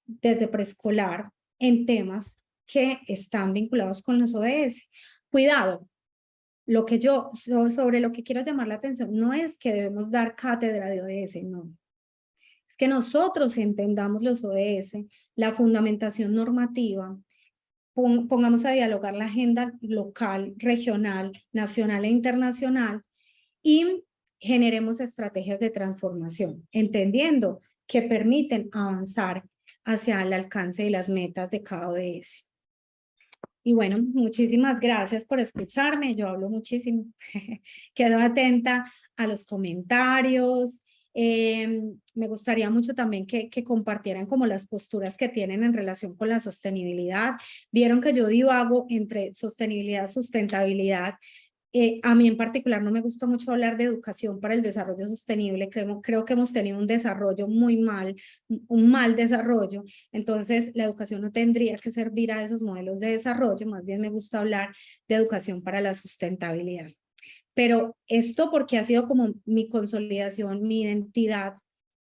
desde preescolar en temas que están vinculados con los ODS. Cuidado, sobre lo que quiero llamar la atención no es que debemos dar cátedra de ODS, no. Es que nosotros entendamos los ODS, la fundamentación normativa, pongamos a dialogar la agenda local, regional, nacional e internacional y generemos estrategias de transformación, entendiendo que permiten avanzar hacia el alcance de las metas de cada ODS. Y bueno, muchísimas gracias por escucharme. Yo hablo muchísimo. Quedo atenta a los comentarios, Me gustaría mucho también que compartieran como las posturas que tienen en relación con la sostenibilidad. Vieron que yo divago entre sostenibilidad, sustentabilidad. A mí en particular no me gusta mucho hablar de educación para el desarrollo sostenible. Creo que hemos tenido un desarrollo muy mal, un mal desarrollo. Entonces, la educación no tendría que servir a esos modelos de desarrollo. Más bien me gusta hablar de educación para la sustentabilidad. Pero esto porque ha sido como mi consolidación, mi identidad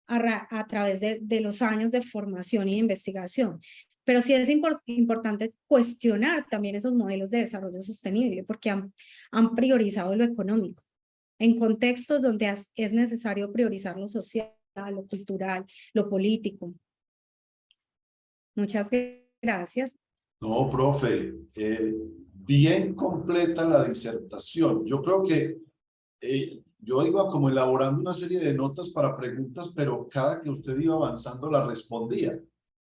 a través de los años de formación y de investigación. Pero sí es importante cuestionar también esos modelos de desarrollo sostenible porque han priorizado lo económico en contextos donde es necesario priorizar lo social, lo cultural, lo político. Muchas gracias. No, profe, bien completa la disertación. Yo creo que yo iba como elaborando una serie de notas para preguntas, pero cada que usted iba avanzando la respondía.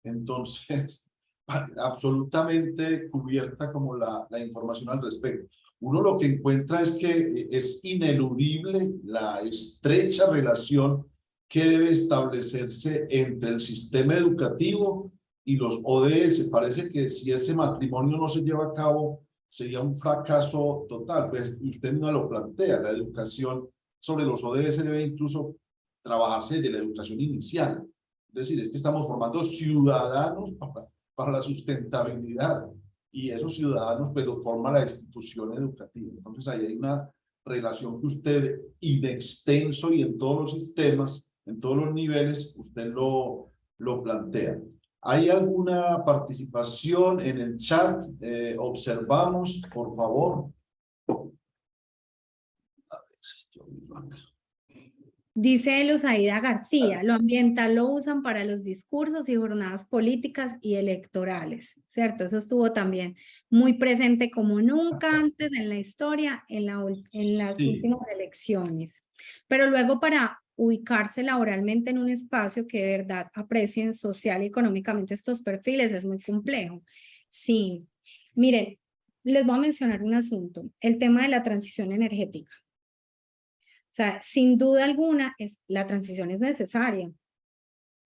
Entonces, absolutamente cubierta como la información al respecto. Uno lo que encuentra es que es ineludible la estrecha relación que debe establecerse entre el sistema educativo y los ODS. Parece que si ese matrimonio no se lleva a cabo, sería un fracaso total. Pues usted no lo plantea, la educación sobre los ODS debe incluso trabajarse de la educación inicial. Es decir, es que estamos formando ciudadanos para la sustentabilidad y esos ciudadanos pues lo forma la institución educativa. Entonces ahí hay una relación que usted in extenso y en todos los sistemas, en todos los niveles, usted lo plantea. ¿Hay alguna participación en el chat? Observamos, por favor. A ver si yo miro acá. Dice Elosaida García, lo ambiental lo usan para los discursos y jornadas políticas y electorales, ¿cierto? Eso estuvo también muy presente como nunca antes en la historia, en las últimas elecciones. Pero luego para ubicarse laboralmente en un espacio que de verdad aprecien social y económicamente estos perfiles es muy complejo. Sí, miren, les voy a mencionar un asunto, el tema de la transición energética. O sea, sin duda alguna, la transición es necesaria.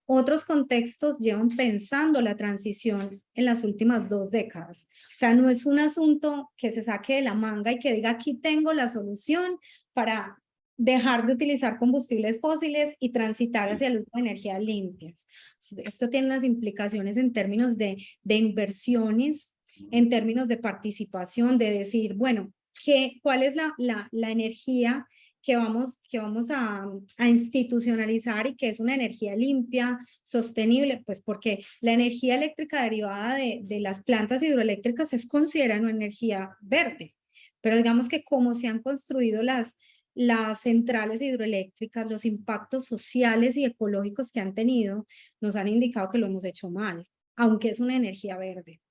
Otros contextos llevan pensando la transición en las últimas 2 décadas. O sea, no es un asunto que se saque de la manga y que diga aquí tengo la solución para dejar de utilizar combustibles fósiles y transitar hacia el uso de energías limpias. Esto tiene unas implicaciones en términos de inversiones, en términos de participación, de decir, bueno, ¿cuál es la energía que vamos a institucionalizar y que es una energía limpia, sostenible? Pues porque la energía eléctrica derivada de las plantas hidroeléctricas es considerada una energía verde, pero digamos que como se han construido las centrales hidroeléctricas, los impactos sociales y ecológicos que han tenido, nos han indicado que lo hemos hecho mal, aunque es una energía verde.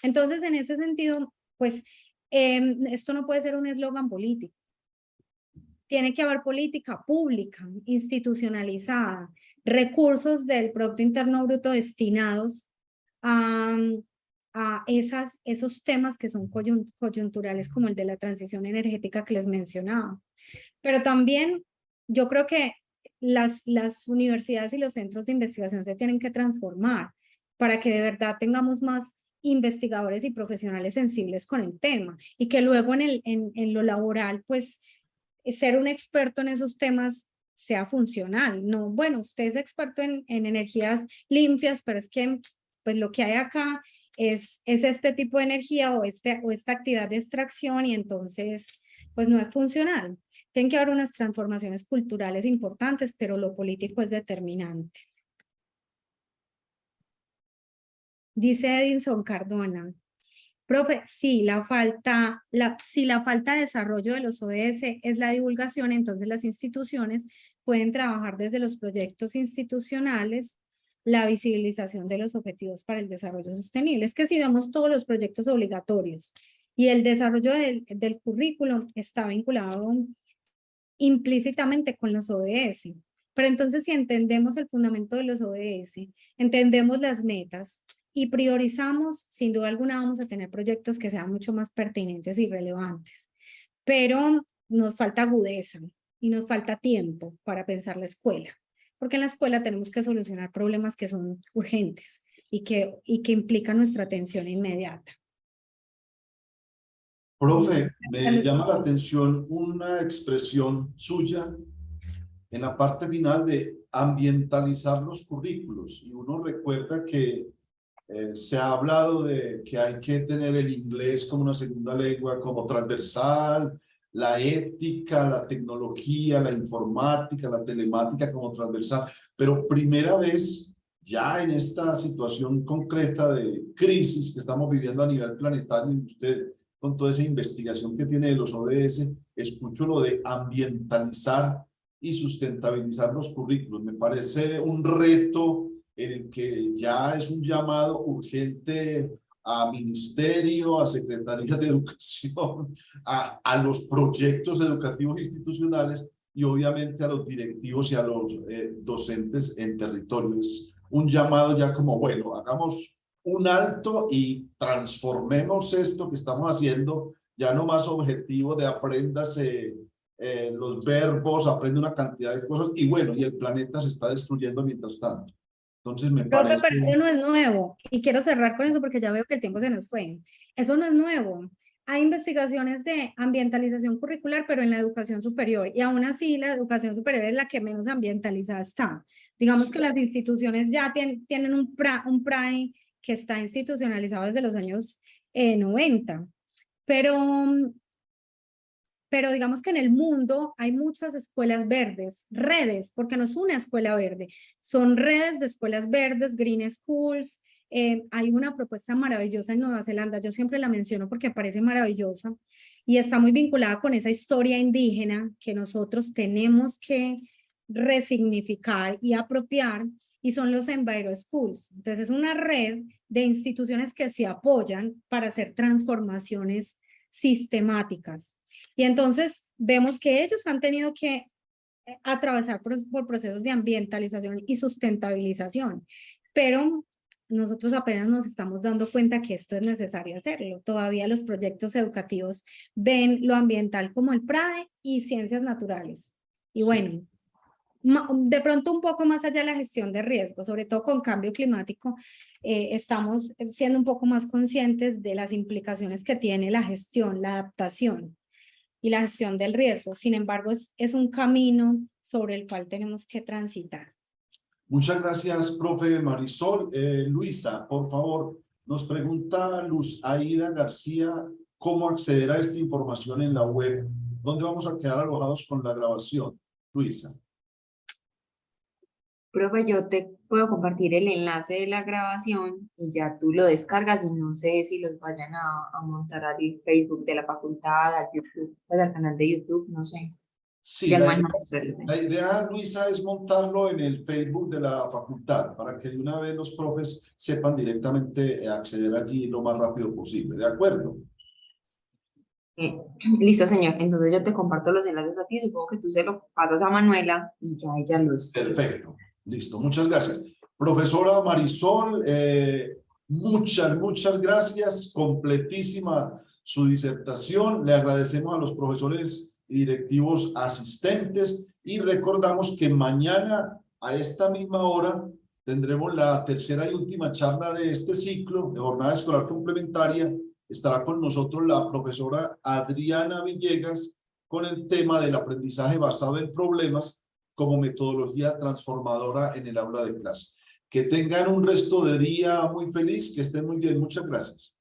Entonces, en ese sentido, pues, esto no puede ser un eslogan político. Tiene que haber política pública, institucionalizada, recursos del Producto Interno Bruto destinados a esos temas que son coyunturales como el de la transición energética que les mencionaba. Pero también yo creo que las universidades y los centros de investigación se tienen que transformar para que de verdad tengamos más investigadores y profesionales sensibles con el tema y que luego en lo laboral pues ser un experto en esos temas sea funcional. No, bueno, usted es experto en energías limpias, pero es que pues lo que hay acá es este tipo de energía o esta actividad de extracción y entonces pues no es funcional. Tienen que haber unas transformaciones culturales importantes, pero lo político es determinante. Dice Edinson Cardona, profe, sí, la falta de desarrollo de los ODS es la divulgación, entonces las instituciones pueden trabajar desde los proyectos institucionales la visibilización de los objetivos para el desarrollo sostenible. Es que si vemos todos los proyectos obligatorios y el desarrollo del currículum está vinculado implícitamente con los ODS. Pero entonces si entendemos el fundamento de los ODS, entendemos las metas, y priorizamos, sin duda alguna vamos a tener proyectos que sean mucho más pertinentes y relevantes, pero nos falta agudeza y nos falta tiempo para pensar la escuela. porque en la escuela tenemos que solucionar problemas que son urgentes y que implican nuestra atención inmediata. Profe, me llama la atención una expresión suya en la parte final de ambientalizar los currículos. Y uno recuerda que se ha hablado de que hay que tener el inglés como una segunda lengua, como transversal, la ética, la tecnología, la informática, la telemática como transversal. Pero primera vez, ya en esta situación concreta de crisis que estamos viviendo a nivel planetario, y usted con toda esa investigación que tiene de los ODS, escucho lo de ambientalizar y sustentabilizar los currículos. Me parece un reto en el que ya es un llamado urgente a ministerio, a secretarías de educación, a los proyectos educativos institucionales y obviamente a los directivos y a los docentes en territorio. Es un llamado ya como, bueno, hagamos un alto y transformemos esto que estamos haciendo, ya no más objetivo de apréndase los verbos, aprende una cantidad de cosas y bueno, y el planeta se está destruyendo mientras tanto. Entonces me parece... Pero eso no es nuevo y quiero cerrar con eso porque ya veo que el tiempo se nos fue. Eso no es nuevo. Hay investigaciones de ambientalización curricular, pero en la educación superior y aún así la educación superior es la que menos ambientalizada está. Digamos que las instituciones ya tienen un PRAE que está institucionalizado desde los años 90, pero digamos que en el mundo hay muchas escuelas verdes, redes, porque no es una escuela verde, son redes de escuelas verdes, green schools. Hay una propuesta maravillosa en Nueva Zelanda, yo siempre la menciono porque parece maravillosa y está muy vinculada con esa historia indígena que nosotros tenemos que resignificar y apropiar, y son los Enviro Schools. Entonces es una red de instituciones que se apoyan para hacer transformaciones sistemáticas. Y entonces vemos que ellos han tenido que atravesar por procesos de ambientalización y sustentabilización, pero nosotros apenas nos estamos dando cuenta que esto es necesario hacerlo. Todavía los proyectos educativos ven lo ambiental como el PRAE y ciencias naturales. Y bueno, de pronto un poco más allá de la gestión de riesgos, sobre todo con cambio climático, estamos siendo un poco más conscientes de las implicaciones que tiene la gestión, la adaptación y la gestión del riesgo. Sin embargo, es un camino sobre el cual tenemos que transitar. Muchas gracias, profe Marisol. Luisa, por favor, nos pregunta Luz Aida García cómo acceder a esta información en la web. ¿Dónde vamos a quedar alojados con la grabación? Luisa. Profe, yo te puedo compartir el enlace de la grabación y ya tú lo descargas y no sé si los vayan a montar al Facebook de la facultad, al YouTube, pues al canal de YouTube, no sé. Sí, la idea, Luisa, es montarlo en el Facebook de la facultad para que de una vez los profes sepan directamente acceder allí lo más rápido posible. ¿De acuerdo? Listo, señor. Entonces yo te comparto los enlaces a ti. Supongo que tú se los pasas a Manuela y ya ella los... Perfecto. Listo. Muchas gracias. Profesora Marisol, muchas gracias. Completísima su disertación. Le agradecemos a los profesores y directivos asistentes y recordamos que mañana a esta misma hora tendremos la tercera y última charla de este ciclo de jornada escolar complementaria. Estará con nosotros la profesora Adriana Villegas con el tema del aprendizaje basado en problemas como metodología transformadora en el aula de clase. Que tengan un resto de día muy feliz, que estén muy bien. Muchas gracias.